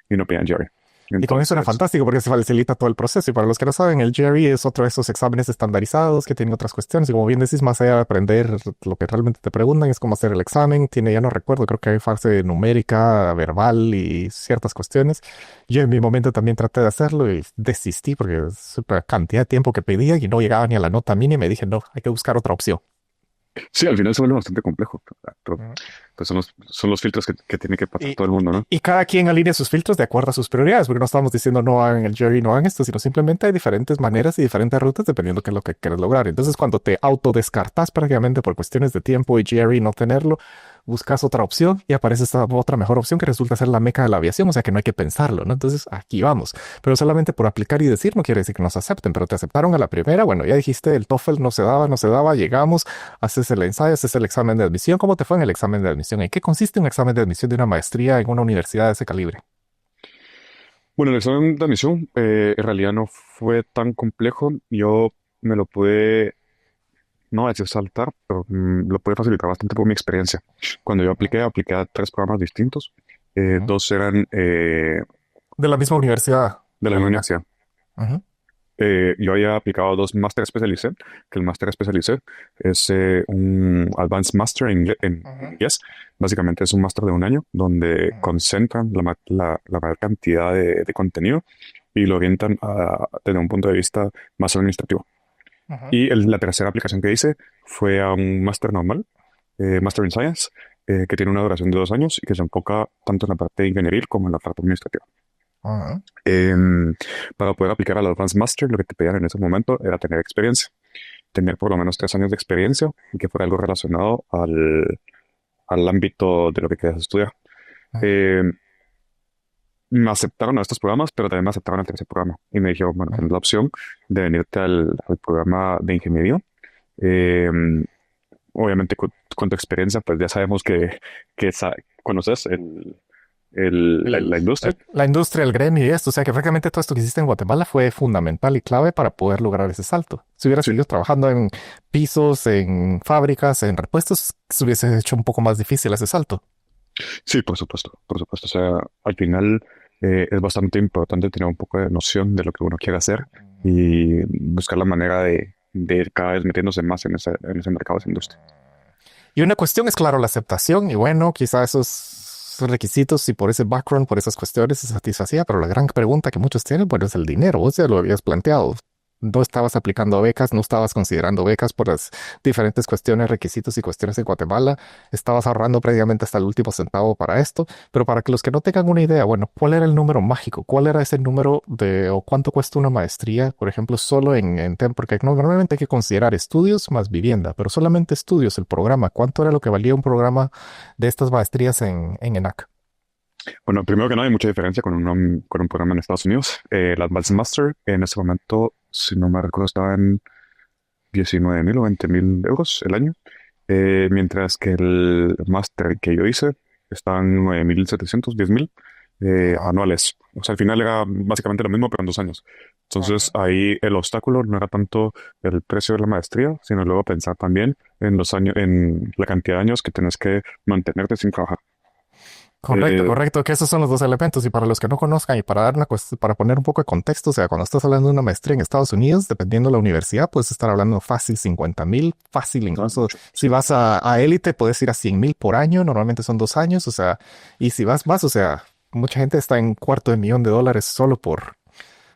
Y no pedían GRE. Y con eso era Entonces, fantástico porque se facilita todo el proceso. Y para los que no saben, el GRE es otro de esos exámenes estandarizados que tienen otras cuestiones. Y como bien decís, más allá de aprender lo que realmente te preguntan, es cómo hacer el examen. Tiene, ya no recuerdo, creo que hay fase numérica, verbal y ciertas cuestiones. Yo en mi momento también traté de hacerlo y desistí porque es una cantidad de tiempo que pedía y no llegaba ni a la nota mínima. Y dije, no, hay que buscar otra opción. sí, al final se vuelve bastante complejo. Pero Ujú. pues son los filtros que tiene que pasar Y, todo el mundo, ¿no? y cada quien alinea sus filtros de acuerdo a sus prioridades, porque no estamos diciendo no hagan el GRE, no hagan esto, sino simplemente hay diferentes maneras y diferentes rutas dependiendo de qué es lo que quieres lograr. Entonces, cuando te autodescartas prácticamente por cuestiones de tiempo y GRE no tenerlo, buscas otra opción y aparece esta otra mejor opción que resulta ser la meca de la aviación, o sea que no hay que pensarlo, ¿no? Entonces, aquí vamos. Pero solamente por aplicar y decir no quiere decir que nos acepten, pero te aceptaron a la primera. Bueno, ya dijiste, el TOEFL no se daba, llegamos, haces el ensayo, haces el examen de admisión. ¿Cómo te fue en el examen de admisión? ¿En qué consiste un examen de admisión de una maestría en una universidad de ese calibre? Bueno, el examen de admisión en realidad no fue tan complejo. Yo me lo pude, no decir saltar, pero lo pude facilitar bastante por mi experiencia. Cuando yo apliqué a 3 programas distintos. Ujú. Dos eran De la misma universidad. de la misma universidad. Ujú. Yo había aplicado 2 máster especialicé, que el máster especialicé es un Advanced Master en Ujú. inglés. Básicamente es un máster de un año donde Ujú. concentran la mayor cantidad de contenido y lo orientan desde un punto de vista más administrativo. Ujú. Y la tercera aplicación que hice fue a un máster normal, Master in Science, que tiene una duración de 2 años y que se enfoca tanto en la parte ingenieril como en la parte administrativa. Ujú. Em, para poder aplicar al Advanced Master, lo que te pedían en ese momento era tener experiencia, tener por lo menos 3 años de experiencia y que fuera algo relacionado al ámbito de lo que querías estudiar. Em, Me aceptaron a estos programas, pero también me aceptaron al tercer programa y me dijeron, bueno, Ujú. tienes la opción de venirte al programa de ingeniería. Em, Obviamente con tu experiencia, pues ya sabemos que conoces la industria. La industria, el gremio y esto, o sea que prácticamente todo esto que hiciste en Guatemala fue fundamental y clave para poder lograr ese salto. Si hubieras Sí, seguido trabajando en pisos, en fábricas, en repuestos, se hubiese hecho un poco más difícil ese salto. sí, por supuesto, por supuesto. O sea, al final es bastante importante tener un poco de noción de lo que uno quiere hacer y buscar la manera de ir cada vez metiéndose más en ese mercado, esa industria. Y una cuestión es, claro, la aceptación y bueno, quizá esos requisitos y por ese background, por esas cuestiones se satisfacía, pero la gran pregunta que muchos tienen, bueno, es el dinero. Vos ya lo habías planteado. No estabas aplicando a becas, no estabas considerando becas por las diferentes cuestiones, requisitos y cuestiones en Guatemala. Estabas ahorrando prácticamente hasta el último centavo para esto. Pero para que los que no tengan una idea, bueno, ¿cuál era el número mágico? ¿Cuál era ese número de o cuánto cuesta una maestría, por ejemplo, solo en TEM? Porque normalmente hay que considerar estudios más vivienda, pero solamente estudios, el programa. ¿Cuánto era lo que valía un programa de estas maestrías en ENAC? Bueno, primero que nada, hay mucha diferencia con un programa en Estados Unidos. El Advanced Master en ese momento, si no me recuerdo, estaba en 19.000 o 20.000 euros el año. Mientras que el máster que yo hice estaba en 9.700, 10.000 Ajá, anuales. O sea, al final era básicamente lo mismo, pero en 2 años. Entonces, ajá. ahí el obstáculo no era tanto el precio de la maestría, sino luego pensar también en los años, en la cantidad de años que tienes que mantenerte sin trabajar. Correcto, Eh, correcto, que esos son los dos elementos. Y para los que no conozcan y para dar para poner un poco de contexto, o sea, cuando estás hablando de una maestría en Estados Unidos, dependiendo de la universidad, puedes estar hablando fácil 50,000, fácil incluso Mucho, si sí. vas a élite, puedes ir a 100,000 por año, normalmente son 2 años, o sea, y si vas más, o sea, mucha gente está en $250,000 solo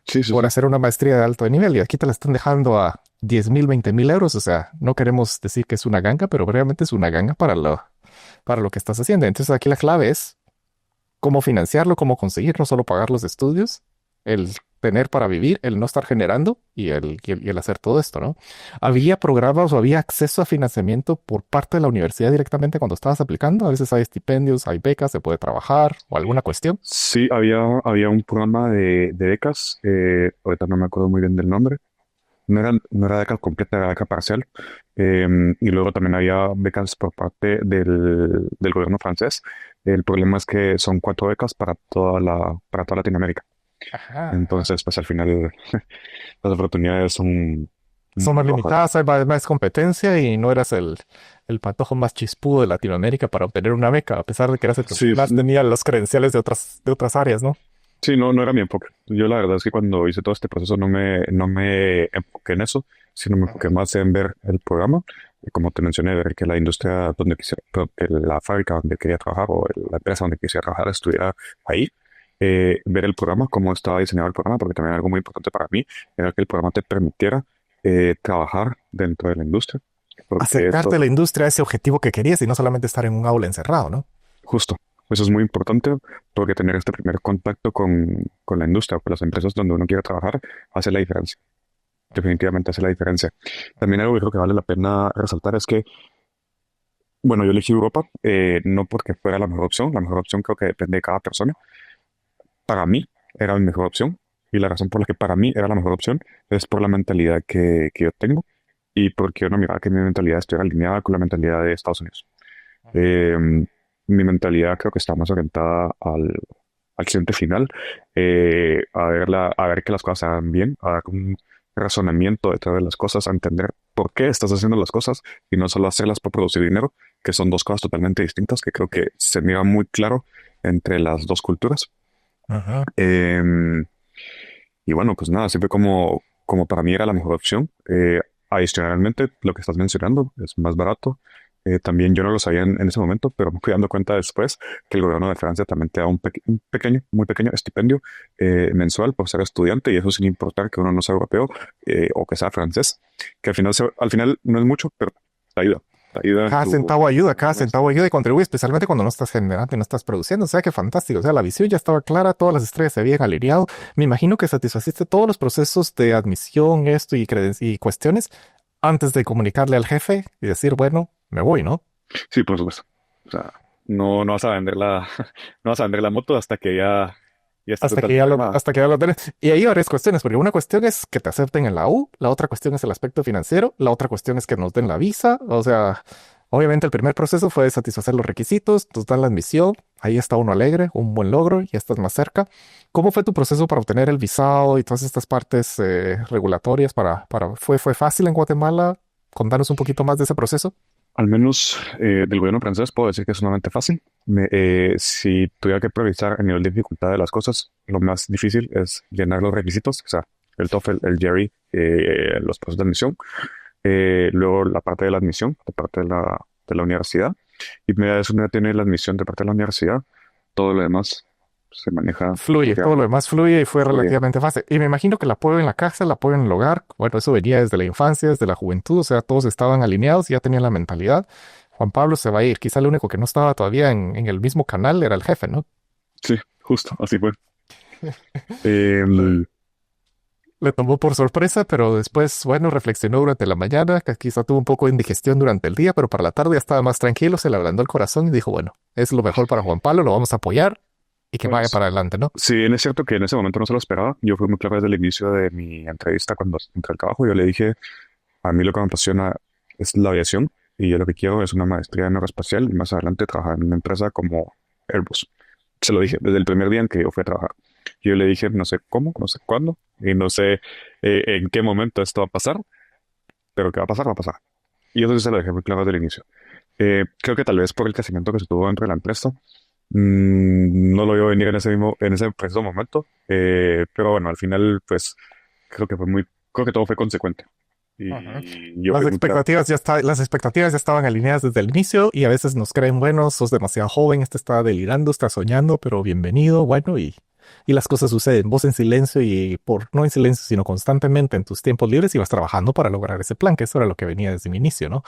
Sí, sí, por sí. hacer una maestría de alto nivel y aquí te la están dejando a 10,000, 20,000 euros, o sea, no queremos decir que es una ganga, pero realmente es una ganga para lo que estás haciendo. Entonces aquí la clave es cómo financiarlo, cómo conseguir, no solo pagar los estudios, el tener para vivir, el no estar generando y el hacer todo esto, ¿no? ¿Había programas o había acceso a financiamiento por parte de la universidad directamente cuando estabas aplicando? A veces hay estipendios, hay becas, se puede trabajar o alguna cuestión. Sí, había un programa de becas, ahorita no me acuerdo muy bien del nombre. No era beca completa, era beca parcial. Y luego también había becas por parte del gobierno francés. El problema es que son 4 becas para toda Latinoamérica. Ajá, ajá. Entonces, pues al final las oportunidades son Son muy más bajas. limitadas, hay más competencia y no eras el patojo más chispudo de Latinoamérica para obtener una beca, a pesar de que eras el que Sí, más tenía los credenciales de otras áreas, ¿no? sí, no era mi enfoque. Yo la verdad es que cuando hice todo este proceso no me enfoqué en eso, sino me enfoqué más en ver el programa. Y como te mencioné, ver que la industria donde quisiera, perdón, que la fábrica donde quería trabajar o la empresa donde quisiera trabajar estuviera ahí. Ver el programa, cómo estaba diseñado el programa, porque también algo muy importante para mí era que el programa te permitiera trabajar dentro de la industria. porque Acercarte a la industria a ese objetivo que querías y no solamente estar en un aula encerrado, ¿no? justo, eso es muy importante porque tener este primer contacto con la industria, con las empresas donde uno quiere trabajar, hace la diferencia. Definitivamente hace la diferencia. También algo que creo que vale la pena resaltar es que, bueno, yo elegí Europa no porque fuera la mejor opción creo que depende de cada persona. Para mí era mi mejor opción y la razón por la que para mí era la mejor opción es por la mentalidad que yo tengo y porque yo no miraba que mi mentalidad estuviera alineada con la mentalidad de Estados Unidos. Eh, Mi mentalidad creo que está más orientada al cliente final, a ver que las cosas se hagan bien, a dar un razonamiento detrás de las cosas, a entender por qué estás haciendo las cosas y no solo hacerlas por producir dinero, que son dos cosas totalmente distintas que creo que se mira muy claro entre las dos culturas. Ajá. Em, y bueno, pues nada, siempre como para mí era la mejor opción. Adicionalmente, lo que estás mencionando es más barato. También yo no lo sabía en ese momento, pero me fui dando cuenta después que el gobierno de Francia también te da un pequeño, muy pequeño estipendio mensual por ser estudiante y eso sin importar que uno no sea europeo o que sea francés, que al final no es mucho, pero te ayuda en Cada centavo ayuda y contribuye, especialmente cuando no estás generando y no estás produciendo. O sea, qué fantástico. O sea, la visión ya estaba clara, todas las estrellas se habían alineado. Me imagino que satisfaciste todos los procesos de admisión, esto y cuestiones antes de comunicarle al jefe y decir, bueno, me voy, ¿no? Sí, por supuesto. O sea, no vas a vender no vas a vender la moto hasta que ya esté totalmente armada. Hasta que ya lo tenés. Y ahí hay varias cuestiones, porque una cuestión es que te acepten en la U, la otra cuestión es el aspecto financiero, la otra cuestión es que nos den la visa. O sea, obviamente el primer proceso fue satisfacer los requisitos, nos dan la admisión, ahí está uno alegre, un buen logro, ya estás más cerca. ¿Cómo fue tu proceso para obtener el visado y todas estas partes regulatorias fue fácil en Guatemala? Contanos un poquito más de ese proceso. Al menos del gobierno francés puedo decir que es sumamente fácil. Si tuviera que priorizar el nivel de dificultad de las cosas, lo más difícil es llenar los requisitos, o sea, el TOEFL, el GRE, los procesos de admisión, luego la parte de la admisión, la parte de la universidad, y una vez uno ya tiene la admisión de parte de la universidad, todo lo demás se maneja Fluye, todo lo relativamente demás fluye y fue bien. relativamente fácil. Y me imagino que el apoyo en la casa, el apoyo en el hogar, bueno, eso venía desde la infancia, desde la juventud, o sea, todos estaban alineados, ya tenían la mentalidad. Juan Pablo se va a ir, quizá el único que no estaba todavía en el mismo canal era el jefe, ¿no? Sí, justo, así fue. Em, Le tomó por sorpresa, pero después, bueno, reflexionó durante la mañana, que quizá tuvo un poco de indigestión durante el día, pero para la tarde ya estaba más tranquilo, se le ablandó el corazón y dijo, bueno, es lo mejor para Juan Pablo, lo vamos a apoyar y que vaya pues, para adelante, ¿no? sí, bien es cierto que en ese momento no se lo esperaba. Yo fui muy claro desde el inicio de mi entrevista cuando entré al trabajo. Yo le dije, a mí lo que me apasiona es la aviación y yo lo que quiero es una maestría en aeroespacial y más adelante trabajar en una empresa como Airbus. Se lo dije desde el primer día en que yo fui a trabajar. Yo le dije, no sé cómo, no sé cuándo y no sé en qué momento esto va a pasar, pero que va a pasar, va a pasar. Y eso sí se lo dejé muy claro desde el inicio. Creo que tal vez por el crecimiento que se tuvo dentro de la empresa, no lo vio venir en ese preciso momento, pero bueno, al final, pues creo que todo fue consecuente. Ujú. Y yo fui muy claro. Las expectativas ya estaban alineadas desde el inicio y a veces nos creen, bueno, sos demasiado joven, este está delirando, está soñando, pero bienvenido, bueno, y las cosas suceden. Vos en silencio no en silencio, sino constantemente en tus tiempos libres ibas trabajando para lograr ese plan, que eso era lo que venía desde mi inicio, ¿no?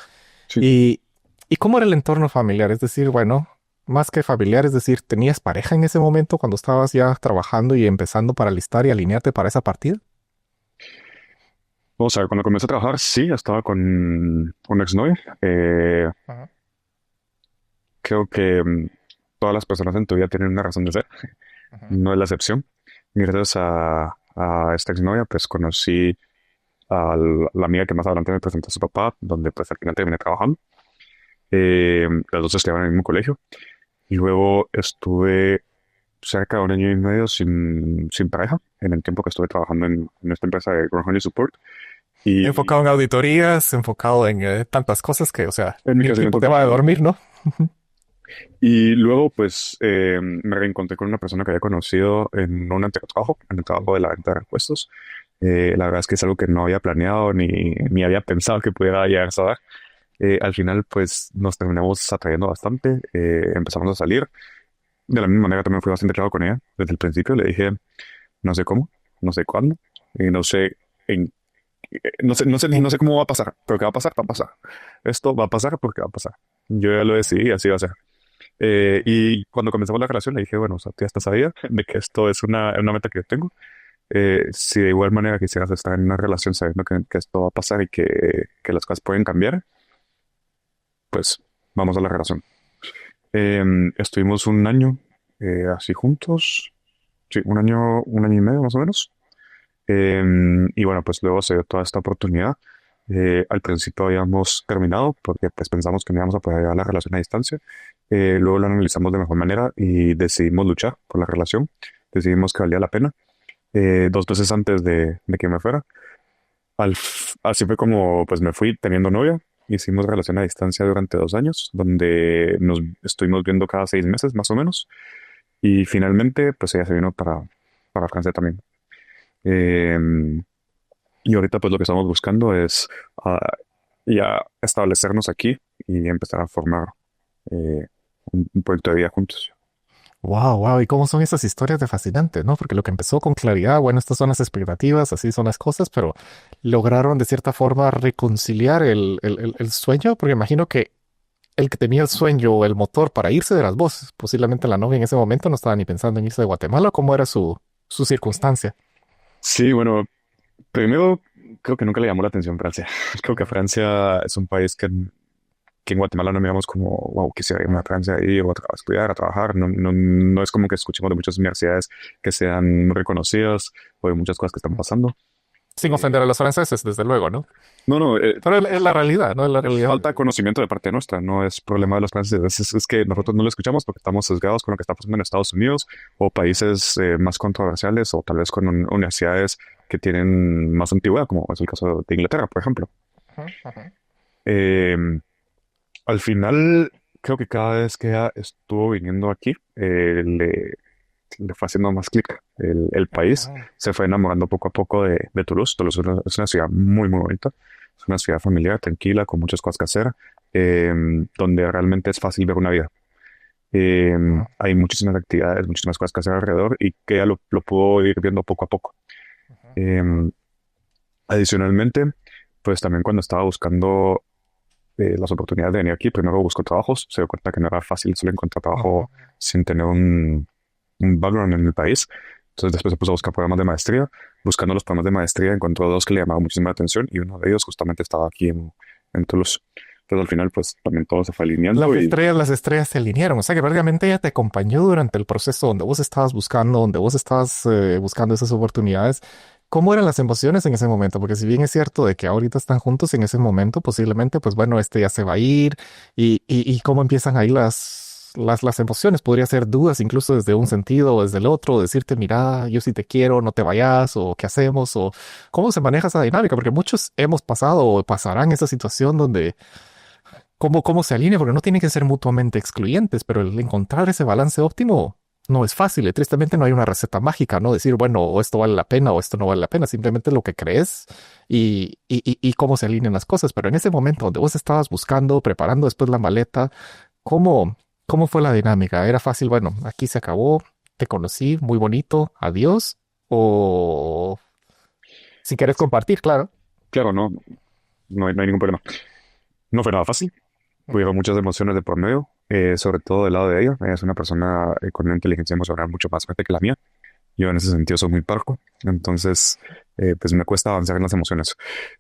Sí. Y, ¿Y cómo era el entorno familiar? Es decir, bueno, más que familiar, es decir, ¿tenías pareja en ese momento cuando estabas ya trabajando y empezando para alistar y alinearte para esa partida? O sea, cuando comencé a trabajar, sí, estaba con un exnovio. Ajá. Creo que todas las personas en tu vida tienen una razón de ser, Ajá. no es la excepción. Y gracias a esta exnovia, pues conocí a la amiga que más adelante me presentó a su papá, donde pues al final terminé trabajando. Las dos estudiaban en el mismo colegio. Y luego estuve cerca de un año y medio sin pareja, en el tiempo que estuve trabajando en esta empresa de Ground Honey Support. Y Enfocado en auditorías, enfocado en tantas cosas que, o sea, en mi ni crecimiento tema de personal. dormir, ¿no? Y luego, pues, me reencontré con una persona que había conocido en un anterior trabajo, en el trabajo de la venta de repuestos. La verdad es que es algo que no había planeado ni había pensado que pudiera llegar a dar. Al final, pues, nos terminamos atrayendo bastante. Empezamos a salir. De la misma manera, también fui bastante claro con ella. Desde el principio le dije, no sé cómo, no sé cuándo, y no sé en no sé cómo va a pasar, pero que va a pasar, va a pasar. Esto va a pasar porque va a pasar. Yo ya lo decidí, así va a ser. Y cuando comenzamos la relación le dije, bueno, o sea, tú ya estás sabía de que esto es una meta que yo tengo. Si de igual manera quisieras estar en una relación sabiendo que esto va a pasar y que las cosas pueden cambiar, pues vamos a la relación. Estuvimos un año así juntos, sí, un año y medio más o menos. Y bueno, pues luego se dio toda esta oportunidad. Al principio habíamos terminado porque pues pensamos que no íbamos a poder llevar la relación a distancia. Luego lo analizamos de mejor manera y decidimos luchar por la relación. Decidimos que valía la pena. 2 veces antes de que me fuera. Así fue como pues me fui teniendo novia. Hicimos relación a distancia durante 2 años, donde nos estuvimos viendo cada 6 meses más o menos. Y finalmente pues ella se vino para Francia también. Em, y ahorita pues lo que estamos buscando es ya establecernos aquí y empezar a formar eh, un proyecto de vida juntos. Wow, wow. ¿Y cómo son esas historias de fascinantes, no? Porque lo que empezó con claridad, bueno, estas son las expectativas, así son las cosas, pero lograron de cierta forma reconciliar el sueño, porque imagino que el que tenía el sueño o el motor para irse de las voces, posiblemente la novia en ese momento no estaba ni pensando en irse de Guatemala, ¿cómo era su circunstancia? Sí, bueno, primero creo que nunca le llamó la atención Francia. Creo que Francia es un país que en Guatemala no miramos como, wow, quisiera irme a Francia y o a estudiar, a trabajar. No, no, no es como que escuchemos de muchas universidades que sean reconocidas o de muchas cosas que están pasando. Sin ofender a los franceses, desde luego, ¿no? No, no, Pero es la realidad, ¿no? Es la realidad. falta conocimiento de parte nuestra, no es problema de los franceses, es que nosotros no lo escuchamos porque estamos sesgados con lo que está pasando en Estados Unidos o países más controversiales o tal vez con universidades que tienen más antigüedad, como es el caso de Inglaterra, por ejemplo. Ujú, ujú. Eh, Al final, creo que cada vez que ella estuvo viniendo aquí, le fue haciendo más clic el país. Ah, Se fue enamorando poco a poco de Toulouse. Toulouse es una ciudad muy, muy bonita. Es una ciudad familiar, tranquila, con muchas cosas que hacer, eh, donde realmente es fácil ver una vida. ah, Hay muchísimas actividades, muchísimas cosas que hacer alrededor y que ella lo pudo ir viendo poco a poco. ujú, Eh, Adicionalmente, pues también cuando estaba buscando las oportunidades de venir aquí, primero buscó trabajos, se dio cuenta que no era fácil solo encontrar ujú. trabajo sin tener un background en el país. Entonces después se puso a buscar programas de maestría. Buscando los programas de maestría encontró dos que le llamaban muchísima atención y uno de ellos justamente estaba aquí en Toulouse. Entonces al final pues también todo se fue alineando y Las estrellas se alinearon. O sea que prácticamente ella te acompañó durante el proceso donde vos estabas buscando, donde vos estabas buscando esas oportunidades. ¿Cómo eran las emociones en ese momento? Porque si bien es cierto de que ahorita están juntos en ese momento, posiblemente, pues bueno, este ya se va a ir y cómo empiezan ahí las emociones. Podría ser dudas incluso desde un sentido o desde el otro, decirte, mira, yo sí te quiero, no te vayas, o qué hacemos, o cómo se maneja esa dinámica, porque muchos hemos pasado o pasarán esa situación donde cómo se alinea, porque no tienen que ser mutuamente excluyentes, pero el encontrar ese balance óptimo no es fácil. Y tristemente no hay una receta mágica, ¿no? Decir, bueno, o esto vale la pena o esto no vale la pena, simplemente lo que crees y cómo se alinean las cosas. Pero en ese momento donde vos estabas buscando, preparando después la maleta, ¿cómo, cómo fue la dinámica? ¿Era fácil? Bueno, aquí se acabó, te conocí, muy bonito, adiós. O si quieres compartir, claro. claro, no hay ningún problema. No fue nada fácil, hubieron muchas emociones de por medio, sobre todo del lado de ella. Ella es una persona con una inteligencia emocional mucho más fuerte que la mía. Yo en ese sentido soy muy parco, entonces pues me cuesta avanzar en las emociones.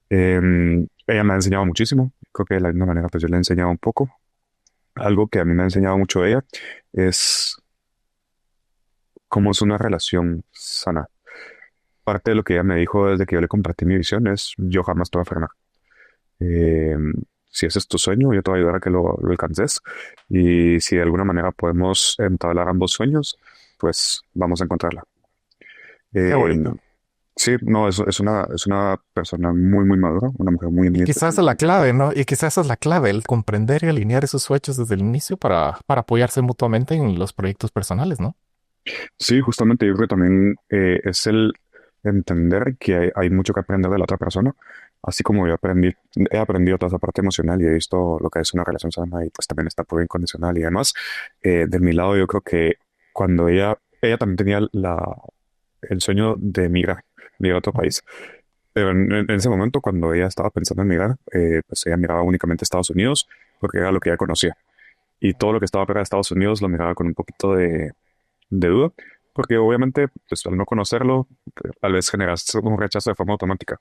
Ella me ha enseñado muchísimo, creo que de la misma manera pues yo le he enseñado un poco. Algo que a mí me ha enseñado mucho ella es cómo es una relación sana. Parte de lo que ella me dijo desde que yo le compartí mi visión es, yo jamás te voy a frenar. Eh, si ese es tu sueño, yo te voy a ayudar a que lo alcances. Y si de alguna manera podemos entablar ambos sueños, pues vamos a encontrarla. Qué Eh, bonito. sí, no, es una persona muy, muy madura, una mujer muy Y quizás esa es la inteligente. clave, ¿no? Y quizás esa es la clave, el comprender y alinear esos sueños desde el inicio para apoyarse mutuamente en los proyectos personales, ¿no? Sí, justamente yo creo que también es el entender que hay mucho que aprender de la otra persona, así como he aprendido toda esa parte emocional y he visto lo que es una relación sana y pues también está por incondicional y demás. De mi lado yo creo que cuando ella también tenía el sueño de migrar a otro Ujú. país. Pero en ese momento, cuando ella estaba pensando en migrar, pues ella miraba únicamente Estados Unidos porque era lo que ella conocía. Y todo lo que estaba fuera de Estados Unidos lo miraba con un poquito de duda, porque obviamente, pues al no conocerlo, tal vez generas un rechazo de forma automática.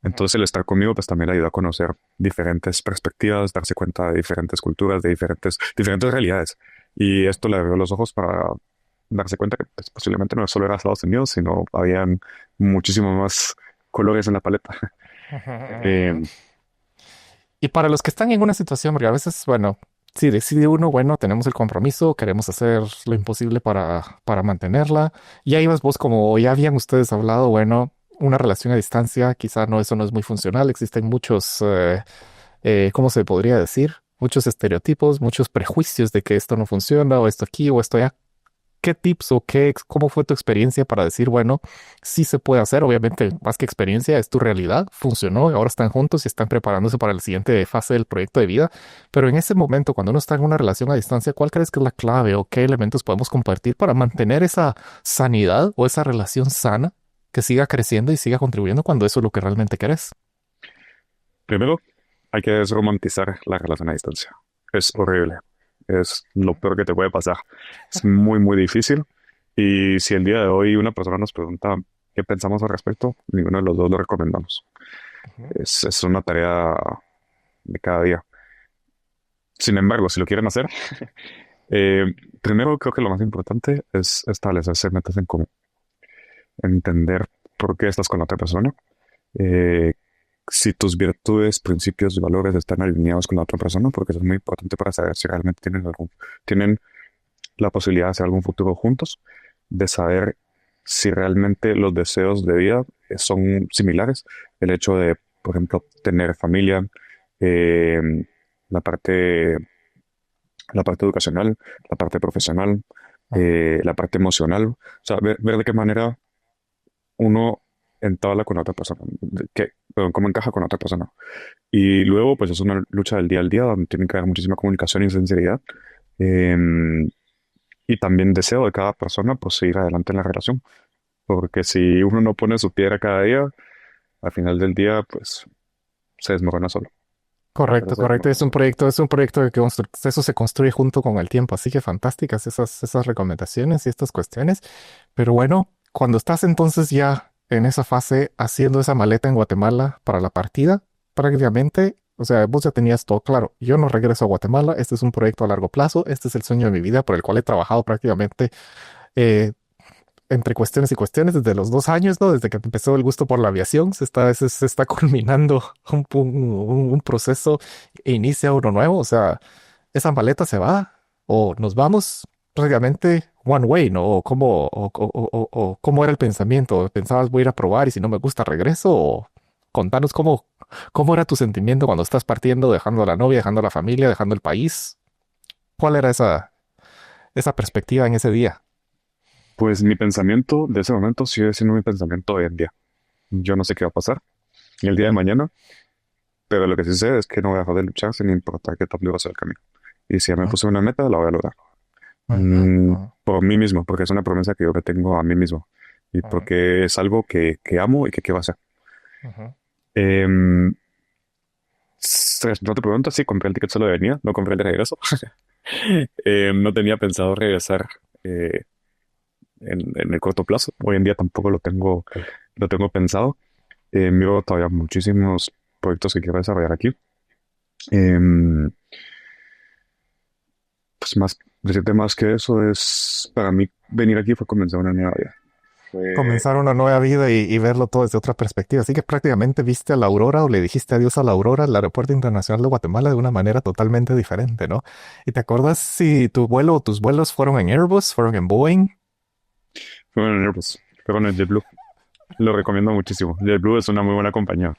Entonces el estar conmigo pues también le ayudó a conocer diferentes perspectivas, darse cuenta de diferentes culturas, de diferentes realidades. Y esto le abrió los ojos para darse cuenta que pues, posiblemente no solo era Estados Unidos, sino habían muchísimos más colores en la paleta. Eh, Y para los que están en una situación, porque a veces, bueno, si decide uno, bueno, tenemos el compromiso, queremos hacer lo imposible para mantenerla. Y ahí vas vos, como ya habían ustedes hablado, bueno, una relación a distancia, quizá no, eso no es muy funcional. Existen muchos, ¿cómo se podría decir? Muchos estereotipos, muchos prejuicios de que esto no funciona, o esto aquí, o esto allá. ¿Qué tips o cómo fue tu experiencia para decir, bueno, sí se puede hacer? Obviamente, más que experiencia, es tu realidad, funcionó, y ahora están juntos y están preparándose para la siguiente fase del proyecto de vida. Pero en ese momento, cuando uno está en una relación a distancia, ¿cuál crees que es la clave o qué elementos podemos compartir para mantener esa sanidad o esa relación sana que siga creciendo y siga contribuyendo cuando eso es lo que realmente querés? Primero, hay que desromantizar la relación a distancia. Es horrible. Es lo peor que te puede pasar. Es muy, muy difícil. Y si el día de hoy una persona nos pregunta qué pensamos al respecto, ninguno de los dos lo recomendamos. Ujú. Es una tarea de cada día. Sin embargo, si lo quieren hacer, eh, primero creo que lo más importante es establecerse metas en común. Entender por qué estás con la otra persona. eh, si tus virtudes, principios y valores están alineados con la otra persona, porque eso es muy importante para saber si realmente tienen la posibilidad de hacer algún futuro juntos, de saber si realmente los deseos de vida son similares. El hecho de, por ejemplo, tener familia, eh, la parte, la parte educacional, la parte profesional, la parte emocional. O sea, ver de qué manera uno entabla con otra persona, perdón, cómo encaja con otra persona. Y luego, pues es una lucha del día al día donde tiene que haber muchísima comunicación y sinceridad. Em, y también deseo de cada persona, pues seguir adelante en la relación. Porque si uno no pone su piedra cada día, al final del día, pues se desmorona solo. Pero Correcto, se correcto. desmorona solo. Es un proyecto de que eso se construye junto con el tiempo. Así que fantásticas esas recomendaciones y estas cuestiones. Pero bueno, cuando estás entonces ya en esa fase haciendo esa maleta en Guatemala para la partida, prácticamente, o sea, vos ya tenías todo claro. Yo no regreso a Guatemala. Este es un proyecto a largo plazo. Este es el sueño de mi vida por el cual he trabajado prácticamente eh, entre cuestiones y cuestiones desde los 2 años, ¿no? Desde que empezó el gusto por la aviación, se está culminando un proceso e inicia uno nuevo. O sea, esa maleta se va o nos vamos prácticamente one way, ¿no? O o cómo era el pensamiento. ¿Pensabas voy a ir a probar y si no me gusta regreso? O contanos cómo era tu sentimiento cuando estás partiendo, dejando a la novia, dejando a la familia, dejando el país. ¿Cuál era esa perspectiva en ese día? Pues mi pensamiento de ese momento sigue siendo mi pensamiento hoy en día. Yo no sé qué va a pasar el día de mañana, pero lo que sí sé es que no voy a dejar de luchar sin importar qué tan duro sea el camino. Y si ya me puse una meta, la voy a lograr. Por mí mismo, porque es una promesa que yo me tengo a mí mismo. Y porque es algo que amo y que quiero hacer. Em, no te pregunto, sí, compré el ticket solo de venida, no compré el de regreso. No tenía pensado regresar eh, en el corto plazo. Hoy en día tampoco lo tengo pensado. Miro todavía muchísimos proyectos que quiero desarrollar aquí. Em, pues más, decirte más que eso es, para mí, venir aquí fue comenzar una nueva vida. Fue, Comenzar una nueva vida y verlo todo desde otra perspectiva. Así que prácticamente viste a la aurora o le dijiste adiós a la aurora al Aeropuerto Internacional de Guatemala de una manera totalmente diferente, ¿no? ¿Y te acuerdas si tu vuelo o tus vuelos fueron en Airbus, fueron en Boeing? fue en Airbus, fue con el JetBlue. Lo recomiendo muchísimo. JetBlue es una muy buena compañía.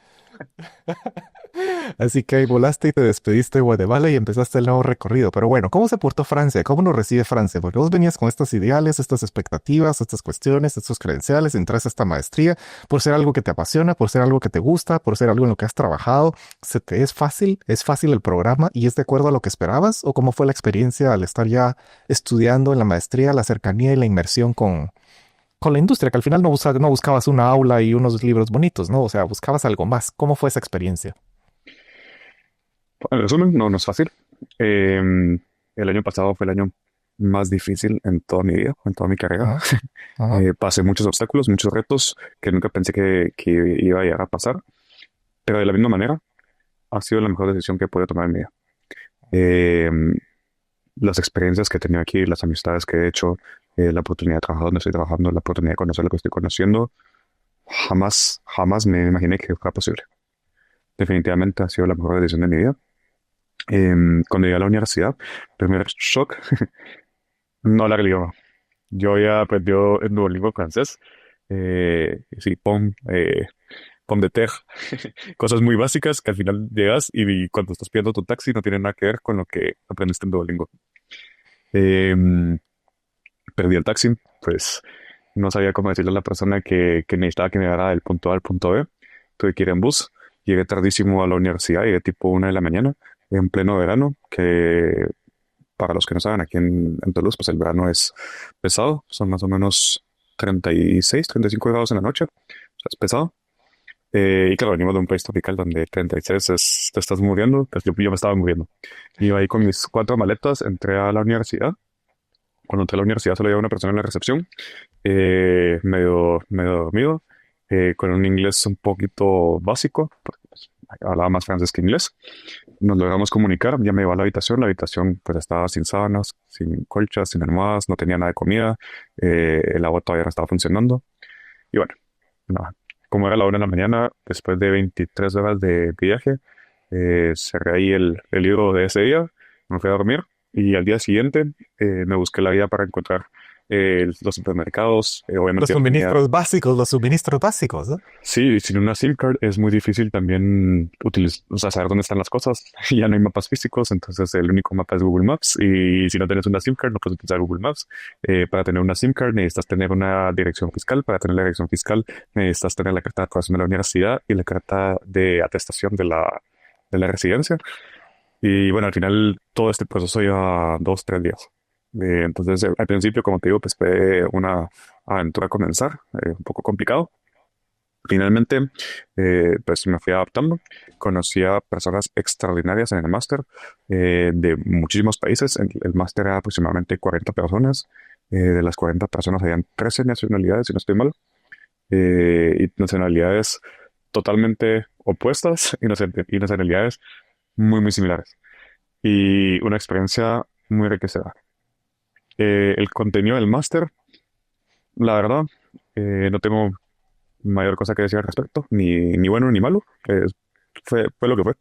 Así que ahí volaste y te despediste de Guatemala y empezaste el nuevo recorrido. Pero bueno, ¿cómo se portó Francia? ¿Cómo nos recibe Francia? Porque vos venías con estos ideales, estas expectativas, estas cuestiones, estos credenciales, entras a esta maestría por ser algo que te apasiona, por ser algo que te gusta, por ser algo en lo que has trabajado. ¿Se te es fácil el programa y es de acuerdo a lo que esperabas? ¿O cómo fue la experiencia al estar ya estudiando en la maestría, la cercanía y la inmersión con la industria, que al final no buscabas una aula y unos libros bonitos, ¿no? O sea, buscabas algo más. ¿Cómo fue esa experiencia? En resumen, no es fácil. El año pasado fue el año más difícil en toda mi vida, en toda mi carrera. Ajá, ajá. Pasé muchos obstáculos, muchos retos que nunca pensé que iba a llegar a pasar, pero de la misma manera ha sido la mejor decisión que he podido tomar en mi vida. Eh, las experiencias que he tenido aquí, las amistades que he hecho, la oportunidad de trabajar donde estoy trabajando, la oportunidad de conocer lo que estoy conociendo, jamás me imaginé que fuera posible. Definitivamente ha sido la mejor decisión de mi vida. Cuando llegué a la universidad, primer shock, no hablar el idioma. Yo ya aprendió en Duolingo francés, sí, pomme de terre, cosas muy básicas que al final llegas y cuando estás pidiendo tu taxi no tiene nada que ver con lo que aprendiste en Duolingo. Em, Perdí el taxi, pues no sabía cómo decirle a la persona que necesitaba que me llevara del punto A al punto B. Tuve que ir en bus. Llegué tardísimo a la universidad, llegué tipo 1 de la mañana, en pleno verano, que para los que no saben, aquí en Toulouse, pues el verano es pesado, son más o menos 36, 35 grados en la noche, o sea, es pesado. Y claro, venimos de un país tropical donde 36 te estás muriendo, pues yo me estaba muriendo. Iba ahí con mis 4 maletas, entré a la universidad. Cuando entré a la universidad solo había una persona en la recepción, medio dormido, con un inglés un poquito básico, porque pues, hablaba más francés que inglés. Nos logramos comunicar, ya me llevó a la habitación pues estaba sin sábanas, sin colchas, sin almohadas, no tenía nada de comida, el agua todavía no estaba funcionando. Y bueno, nada, como era la 1 de la mañana, después de 23 horas de viaje, cerré ahí el libro de ese día, me fui a dormir y al día siguiente me busqué la vida para encontrar los supermercados, Los obviamente tenía. suministros básicos, los suministros básicos, ¿no? Sí, sin una SIM card es muy difícil también o sea, saber dónde están las cosas. Ya no hay mapas físicos, entonces el único mapa es Google Maps. Y si no tienes una SIM card, no puedes utilizar Google Maps. Para tener una SIM card necesitas tener una dirección fiscal. Para tener la dirección fiscal necesitas tener la carta de aprobación de la universidad y la carta de atestación de la residencia. Y bueno, al final todo este proceso lleva 2, 3 días. Entonces, al principio, como te digo, pues fue una aventura a comenzar, un poco complicado. Finalmente, pues me fui adaptando. Conocí a personas extraordinarias en el máster de muchísimos países. El máster era aproximadamente 40 personas. De las 40 personas habían 13 nacionalidades, si no estoy mal. Y nacionalidades totalmente opuestas y nacionalidades muy similares. Y una experiencia muy enriquecedora. El contenido del máster, la verdad, no tengo mayor cosa que decir al respecto, ni bueno ni malo. Fue lo que fue.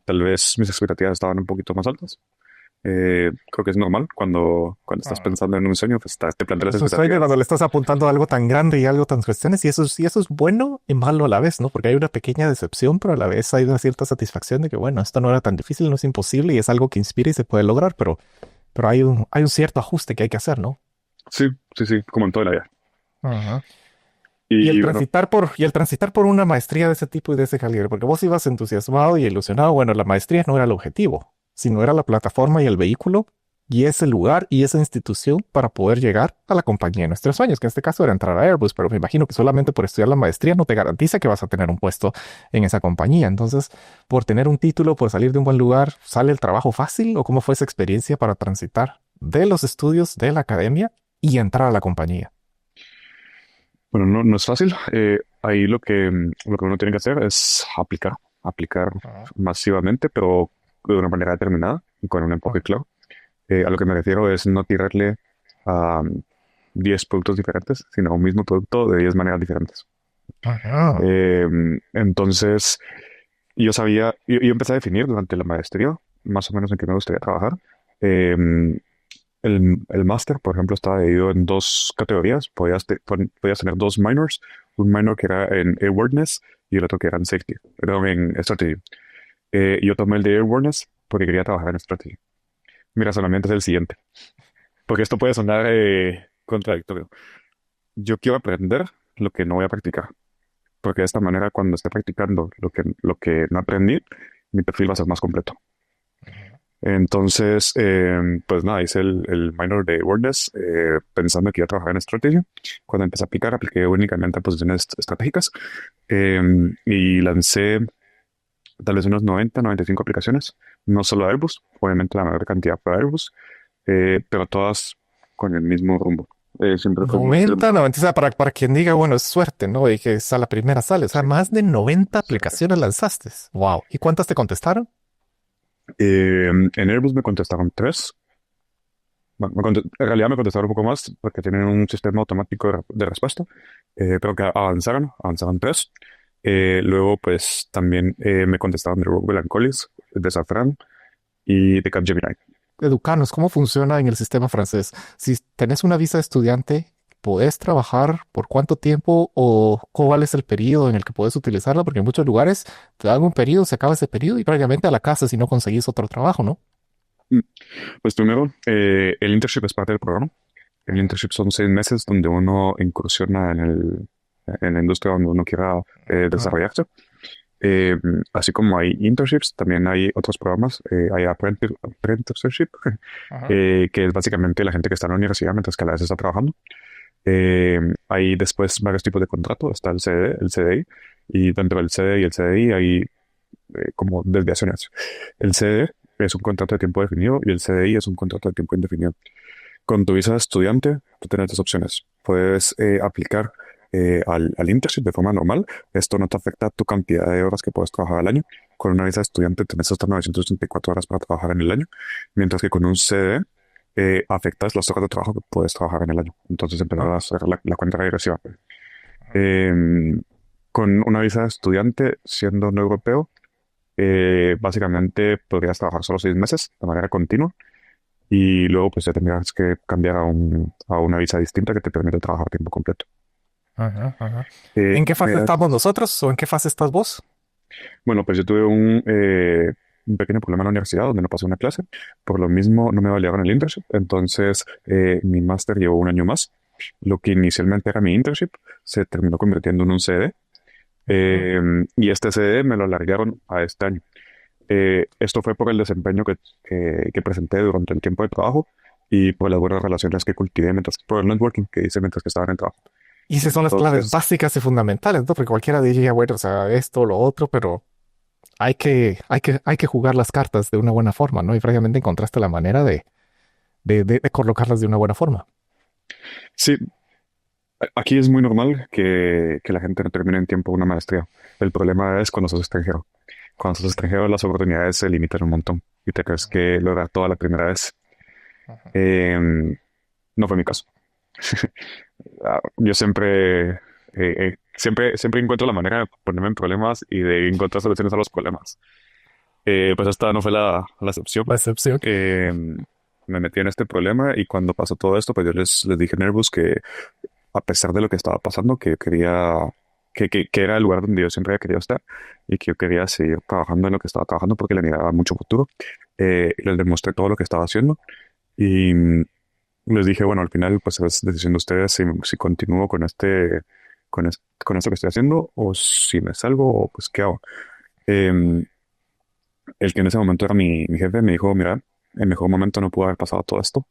Tal vez mis expectativas estaban un poquito más altas. Creo que es normal cuando estás Ah. pensando en un sueño, pues te planteas las Eso sueño expectativas. cuando le estás apuntando a algo tan grande y algo tan cuestiones, y eso es bueno y malo a la vez, ¿no? Porque hay una pequeña decepción, pero a la vez hay una cierta satisfacción de que, bueno, esto no era tan difícil, no es imposible y es algo que inspira y se puede lograr, pero hay un cierto ajuste que hay que hacer, ¿no? Sí, como en toda la vida. Ajá. Y bueno, Y el transitar por una maestría de ese tipo y de ese calibre, porque vos ibas entusiasmado y ilusionado, bueno, la maestría no era el objetivo, sino era la plataforma y el vehículo y ese lugar y esa institución para poder llegar a la compañía de nuestros sueños, que en este caso era entrar a Airbus, pero me imagino que solamente por estudiar la maestría no te garantiza que vas a tener un puesto en esa compañía. Entonces, por tener un título, por salir de un buen lugar, ¿sale el trabajo fácil o cómo fue esa experiencia para transitar de los estudios de la academia y entrar a la compañía? no es fácil. Ahí lo que uno tiene que hacer es aplicar Ah, masivamente, pero de una manera determinada y con un enfoque claro. A lo que me refiero es no tirarle a 10 productos diferentes, sino a un mismo producto de 10 maneras diferentes. ah, Eh, entonces, yo empecé a definir durante la maestría más o menos en qué me gustaría trabajar. Eh, el máster, por ejemplo, estaba dividido en dos categorías. Podías tener dos minors, un minor que era en airworthiness y el otro que era en safety, perdón, en strategy. Yo tomé el de airworthiness porque quería trabajar en strategy. Mi razonamiento es el siguiente, porque esto puede sonar contradictorio. Yo quiero aprender lo que no voy a practicar, porque de esta manera cuando esté practicando lo que no aprendí, mi perfil va a ser más completo. Entonces, pues nada, hice el minor de WordPress pensando que iba a trabajar en estrategia. Cuando empecé a aplicar, apliqué únicamente a posiciones estratégicas eh, y lancé tal vez unos 95 aplicaciones, no solo a Airbus, obviamente la mayor cantidad fue a Airbus, pero todas con el mismo rumbo. Siempre fue 90, 90, o sea, para quien diga, bueno, es suerte, ¿no? Y que a la primera sale. O sea, más de 90 aplicaciones lanzaste. Wow. ¿Y cuántas te contestaron? en Airbus me contestaron tres. Bueno, en realidad me contestaron un poco más porque tienen un sistema automático de respuesta, pero que avanzaron tres. Luego, pues también me contestaron de Rockwell Collins, de Safran y de Capgemini. Educanos, ¿cómo funciona en el sistema francés? Si tenés una visa de estudiante, ¿podés trabajar por cuánto tiempo o cuál es el periodo en el que puedes utilizarla? Porque en muchos lugares te dan un periodo, se acaba ese periodo y prácticamente a la casa si no conseguís otro trabajo, ¿no? Mm, Pues primero, el internship es parte del programa. El internship son 6 meses donde uno incursiona en la industria donde uno quiera Ah, desarrollarse. Eh, Así como hay internships, también hay otros programas. Hay apprenticeship, ajá. que es básicamente la gente que está en la universidad mientras que a la vez está trabajando. Hay después varios tipos de contrato. Está el CD, el CDI, y dentro del CD y el CDI hay como desviaciones. El CD es un contrato de tiempo definido y el CDI es un contrato de tiempo indefinido. Con tu visa de estudiante, tú tienes dos opciones. Puedes aplicar al internship de forma normal. Esto no te afecta tu cantidad de horas que puedes trabajar al año. Con una visa de estudiante tienes hasta 964 horas para trabajar en el año, mientras que con un CD afectas las horas de trabajo que puedes trabajar en el año. Entonces empezar Ah, a hacer la cuenta regresiva. Em, con una visa de estudiante, siendo no europeo, básicamente podrías trabajar solo 6 meses de manera continua y luego pues ya tendrías que cambiar a una visa distinta que te permite trabajar tiempo completo. ajá, ajá. Eh, ¿En qué fase me- estamos nosotros o en qué fase estás vos? bueno, pues yo tuve un pequeño problema en la universidad donde no pasé una clase. Por lo mismo no me validaron el internship. Entonces mi máster llevó un año más. Lo que inicialmente era mi internship se terminó convirtiendo en un CD. Ujú. eh, y este CD me lo alargaron a este año. Esto fue por el desempeño que presenté durante el tiempo de trabajo y por las buenas relaciones que cultivé por el networking que hice mientras que estaba en el trabajo. Y esas son las claves Entonces, básicas y fundamentales, ¿no? Porque cualquiera diría, bueno, o sea, esto, lo otro, pero hay que jugar las cartas de una buena forma, ¿no? Y francamente encontraste la manera de colocarlas de una buena forma. sí, aquí es muy normal que la gente no termine en tiempo una maestría. El problema es cuando sos extranjero. Cuando sos extranjero, las oportunidades se limitan un montón y te crees que lograr toda la primera vez. Ajá. No fue mi caso. Yo siempre encuentro la manera de ponerme en problemas y de encontrar soluciones a los problemas. Pues esta no fue la excepción. La excepción. Eh, Me metí en este problema y cuando pasó todo esto, pues yo les dije en Airbus que a pesar de lo que estaba pasando, que quería, que era el lugar donde yo siempre había querido estar y que yo quería seguir trabajando en lo que estaba trabajando porque le miraba mucho futuro. Y les demostré todo lo que estaba haciendo y les dije, bueno, al final pues es decisión de ustedes si continúo con esto que estoy haciendo o si me salgo o pues qué hago. Em, el que en ese momento era mi jefe me dijo, mira, en mejor momento no pudo haber pasado todo esto,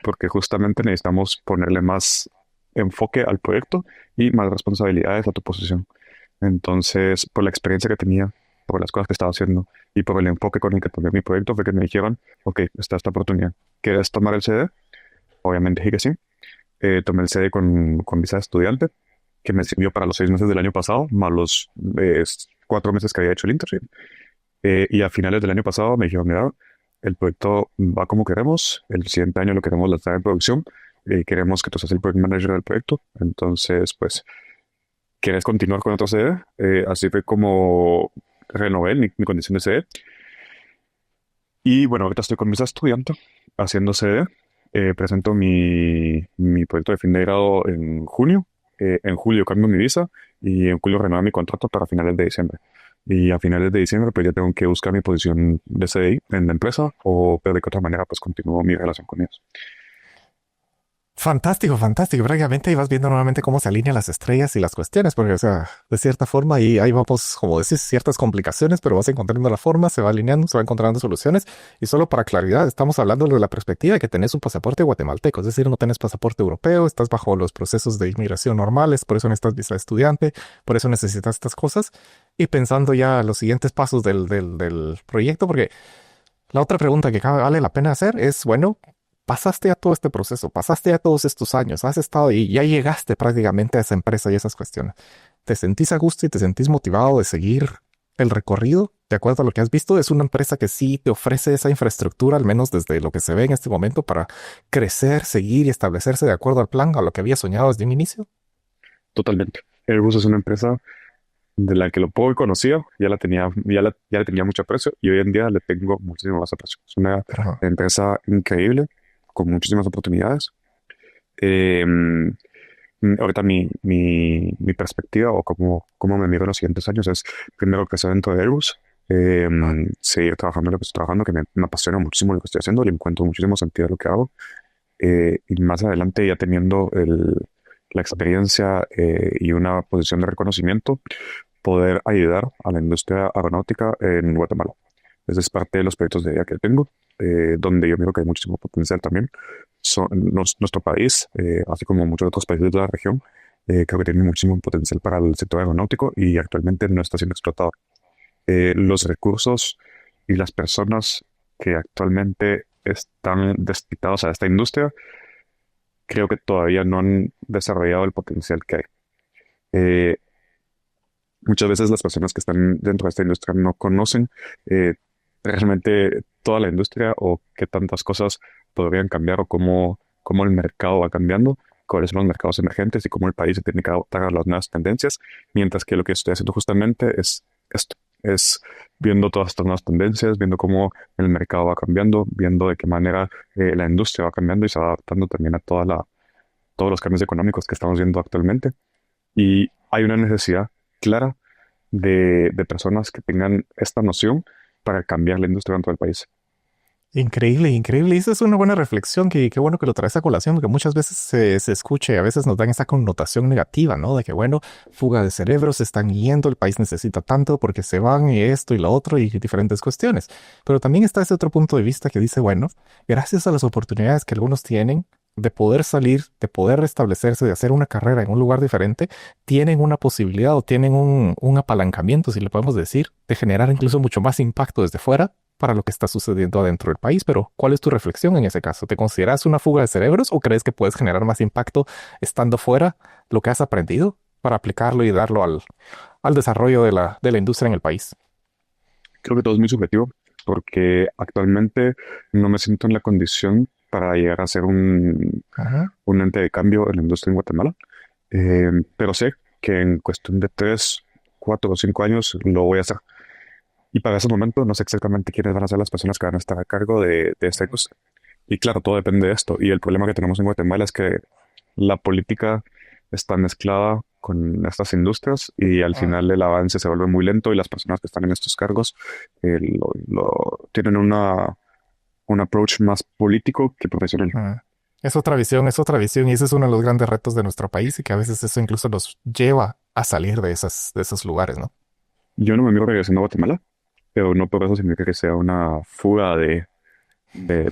porque justamente necesitamos ponerle más enfoque al proyecto y más responsabilidades a tu posición. Entonces, por la experiencia que tenía, por las cosas que estaba haciendo y por el enfoque con el que tomé mi proyecto, fue que me dijeron, ok, está esta oportunidad. ¿Quieres tomar el CD? Obviamente dije que sí. Tomé el CD con visa de estudiante, que me sirvió para los 6 meses del año pasado, más los 4 meses que había hecho el internship. Y a finales del año pasado me dijeron, mira, el proyecto va como queremos, el siguiente año lo queremos lanzar en producción, queremos que tú seas el project manager del proyecto, entonces, pues, ¿quieres continuar con otro CD? Así fue como renové mi condición de CD. Y bueno, ahorita estoy con mis estudiantes haciendo CD. Presento mi proyecto de fin de grado en junio. En julio cambio mi visa y en julio renuevo mi contrato para finales de diciembre. Y a finales de diciembre pues ya tengo que buscar mi posición de CDI en la empresa o pero de qué otra manera pues continúo mi relación con ellos. Fantástico, fantástico. Prácticamente ahí vas viendo nuevamente cómo se alinean las estrellas y las cuestiones, porque, o sea, de cierta forma, y ahí vamos, como decís, ciertas complicaciones, pero vas encontrando la forma, se va alineando, se va encontrando soluciones. Y solo para claridad, estamos hablando de la perspectiva de que tenés un pasaporte guatemalteco, es decir, no tenés pasaporte europeo, estás bajo los procesos de inmigración normales, por eso necesitas visa de estudiante, por eso necesitas estas cosas. Y pensando ya los siguientes pasos del proyecto, porque la otra pregunta que vale la pena hacer es, bueno, pasaste a todo este proceso, pasaste a todos estos años, has estado y ya llegaste prácticamente a esa empresa y esas cuestiones. ¿Te sentís a gusto y te sentís motivado de seguir el recorrido? De acuerdo a lo que has visto, es una empresa que sí te ofrece esa infraestructura, al menos desde lo que se ve en este momento, para crecer, seguir y establecerse de acuerdo al plan, a lo que había soñado desde un inicio. Totalmente. Airbus es una empresa de la que lo poco que conocía, ya le tenía mucho aprecio y hoy en día le tengo muchísimo más aprecio. Es una Ajá. empresa increíble, con muchísimas oportunidades. Eh, Ahorita mi perspectiva o cómo me miro en los siguientes años es primero crecer dentro de Airbus, seguir trabajando en lo que estoy trabajando, que me apasiona muchísimo lo que estoy haciendo, le encuentro muchísimo sentido a lo que hago. Y más adelante ya teniendo la experiencia y una posición de reconocimiento, poder ayudar a la industria aeronáutica en Guatemala. Ese es parte de los proyectos de vida que tengo, donde yo miro que hay muchísimo potencial también. Nuestro país, así como muchos otros países de la región, creo que tiene muchísimo potencial para el sector aeronáutico y actualmente no está siendo explotado. Los recursos y las personas que actualmente están destinados a esta industria, creo que todavía no han desarrollado el potencial que hay. Eh, Muchas veces las personas que están dentro de esta industria no conocen eh, realmente toda la industria o qué tantas cosas podrían cambiar o cómo el mercado va cambiando, cuáles son los mercados emergentes y cómo el país se tiene que adaptar a las nuevas tendencias, mientras que lo que estoy haciendo justamente es esto, es viendo todas estas nuevas tendencias, viendo cómo el mercado va cambiando, viendo de qué manera la industria va cambiando y se va adaptando también a todos los cambios económicos que estamos viendo actualmente. Y hay una necesidad clara de personas que tengan esta noción para cambiar la industria dentro del país. Increíble, increíble. Y esa es una buena reflexión que qué bueno que lo traes a colación, porque muchas veces se escucha y a veces nos dan esa connotación negativa, ¿no? De que, bueno, fuga de cerebros, se están yendo, el país necesita tanto porque se van y esto y lo otro y diferentes cuestiones. Pero también está ese otro punto de vista que dice, bueno, gracias a las oportunidades que algunos tienen de poder salir, de poder restablecerse, de hacer una carrera en un lugar diferente, tienen una posibilidad o tienen un apalancamiento, si le podemos decir, de generar incluso mucho más impacto desde fuera para lo que está sucediendo adentro del país. Pero, ¿cuál es tu reflexión en ese caso? ¿Te consideras una fuga de cerebros o crees que puedes generar más impacto estando fuera lo que has aprendido para aplicarlo y darlo al desarrollo de la industria en el país? Creo que todo es muy subjetivo porque actualmente no me siento en la condición para llegar a ser Ajá. un ente de cambio en la industria en Guatemala. Pero sé que en cuestión de 3, 4 o 5 años lo voy a hacer. Y para ese momento no sé exactamente quiénes van a ser las personas que van a estar a cargo de esta industria. Y claro, todo depende de esto. Y el problema que tenemos en Guatemala es que la política está mezclada con estas industrias y al Ah, final el avance se vuelve muy lento y las personas que están en estos cargos tienen un approach más político que profesional. ah. Es otra visión y ese es uno de los grandes retos de nuestro país y que a veces eso incluso nos lleva a salir de esos lugares, ¿no? Yo no me miro regresando a Guatemala, pero no por eso significa que sea una fuga de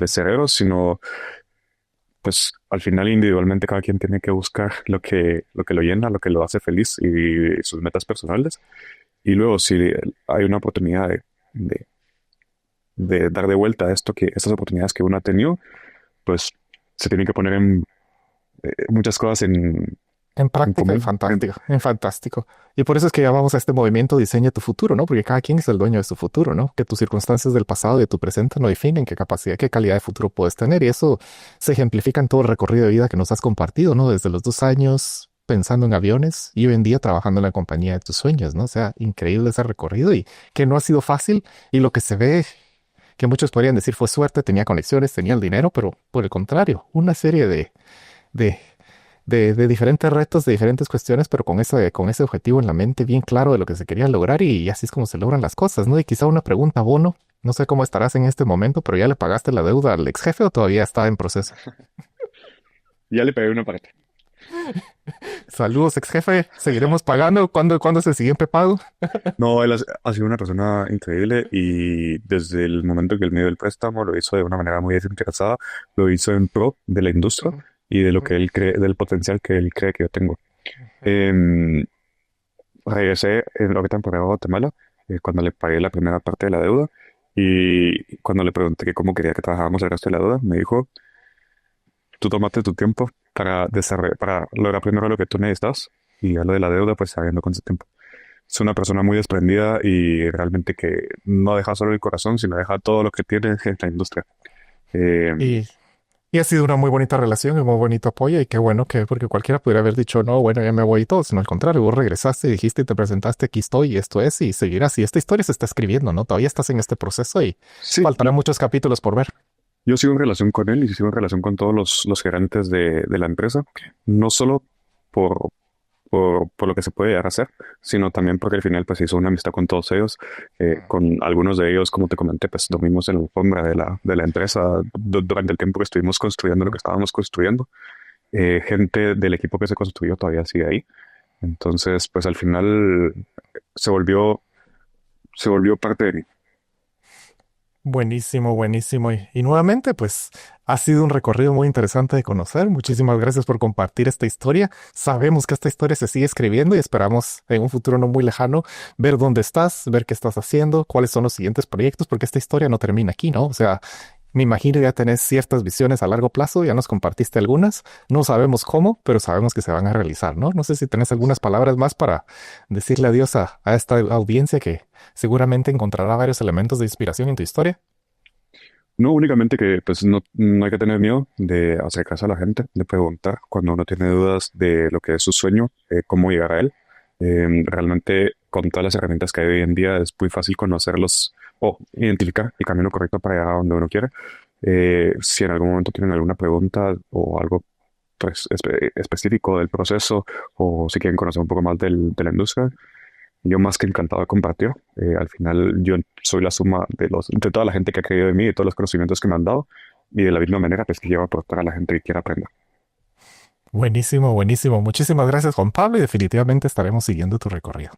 cerebros, sino pues al final individualmente cada quien tiene que buscar lo que lo llena, lo que lo hace feliz y sus metas personales. Y luego si hay una oportunidad de, de dar de vuelta a estas oportunidades que uno ha tenido, pues se tiene que poner muchas cosas En en práctica, común. en fantástico. Y por eso es que llamamos a este movimiento Diseña tu futuro, ¿no? Porque cada quien es el dueño de su futuro, ¿no? Que tus circunstancias del pasado y de tu presente no definen qué capacidad, qué calidad de futuro puedes tener. Y eso se ejemplifica en todo el recorrido de vida que nos has compartido, ¿no? Desde los 2 años pensando en aviones y hoy en día trabajando en la compañía de tus sueños, ¿no? O sea, increíble ese recorrido y que no ha sido fácil. Y lo que se ve, que muchos podrían decir fue suerte, tenía conexiones, tenía el dinero, pero por el contrario, una serie de de diferentes retos, de diferentes cuestiones, pero con ese objetivo en la mente bien claro de lo que se quería lograr y así es como se logran las cosas, ¿no? Y quizá una pregunta, Bono, no sé cómo estarás en este momento, pero ¿ya le pagaste la deuda al ex jefe o todavía está en proceso? Ya le pegué una parte. Saludos, ex jefe. Seguiremos pagando. ¿Cuándo es el siguiente pago? No, él ha sido una persona increíble y desde el momento que él me dio el préstamo lo hizo de una manera muy desinteresada, lo hizo en pro de la industria y de lo que él cree, del potencial que él cree que yo tengo. Em, Regresé en la temporada a Guatemala cuando le pagué la primera parte de la deuda y cuando le pregunté que cómo quería que trabajáramos el resto de la deuda, me dijo, tú tómate tu tiempo para desarrollar, para lograr primero lo que tú necesitas y ya lo de la deuda pues sabiendo con su tiempo. Es una persona muy desprendida y realmente que no deja solo el corazón, sino deja todo lo que tiene en la industria. Eh, Y, y ha sido una muy bonita relación y muy bonito apoyo. Y qué bueno que, porque cualquiera pudiera haber dicho, no, bueno, ya me voy y todo, sino al contrario, vos regresaste, dijiste y te presentaste, aquí estoy y esto es, y seguirás. Y esta historia se está escribiendo, ¿no? Todavía estás en este proceso y sí, faltarán muchos capítulos por ver. yo sigo en relación con él y sigo en relación con todos los gerentes de la empresa, no solo por, por lo que se puede llegar a hacer, sino también porque al final pues hizo una amistad con todos ellos, con algunos de ellos, como te comenté, pues dormimos en la alfombra de la empresa durante el tiempo que estuvimos construyendo lo que estábamos construyendo. Gente del equipo que se construyó todavía sigue ahí. Entonces, pues al final se volvió, se volvió parte de mí. Buenísimo, buenísimo. Y nuevamente, pues ha sido un recorrido muy interesante de conocer. Muchísimas gracias por compartir esta historia. Sabemos que esta historia se sigue escribiendo y esperamos en un futuro no muy lejano ver dónde estás, ver qué estás haciendo, cuáles son los siguientes proyectos, porque esta historia no termina aquí, ¿no? O sea, me imagino ya tenés ciertas visiones a largo plazo, ya nos compartiste algunas. No sabemos cómo, pero sabemos que se van a realizar, ¿no? No sé si tenés algunas palabras más para decirle adiós a esta audiencia que seguramente encontrará varios elementos de inspiración en tu historia. No únicamente que pues no hay que tener miedo de acercarse a la gente, de preguntar cuando uno tiene dudas de lo que es su sueño, cómo llegar a él. Realmente con todas las herramientas que hay hoy en día es muy fácil conocerlos o identificar el camino correcto para llegar a donde uno quiere. Si en algún momento tienen alguna pregunta o algo pues, específico del proceso o si quieren conocer un poco más de la industria, yo más que encantado de compartir. Al final yo soy la suma de toda la gente que ha creído en mí, de todos los conocimientos que me han dado y de la misma manera pues que llevo a aportar a la gente que quiera aprender. Buenísimo, buenísimo. Muchísimas gracias, Juan Pablo, y definitivamente estaremos siguiendo tu recorrido.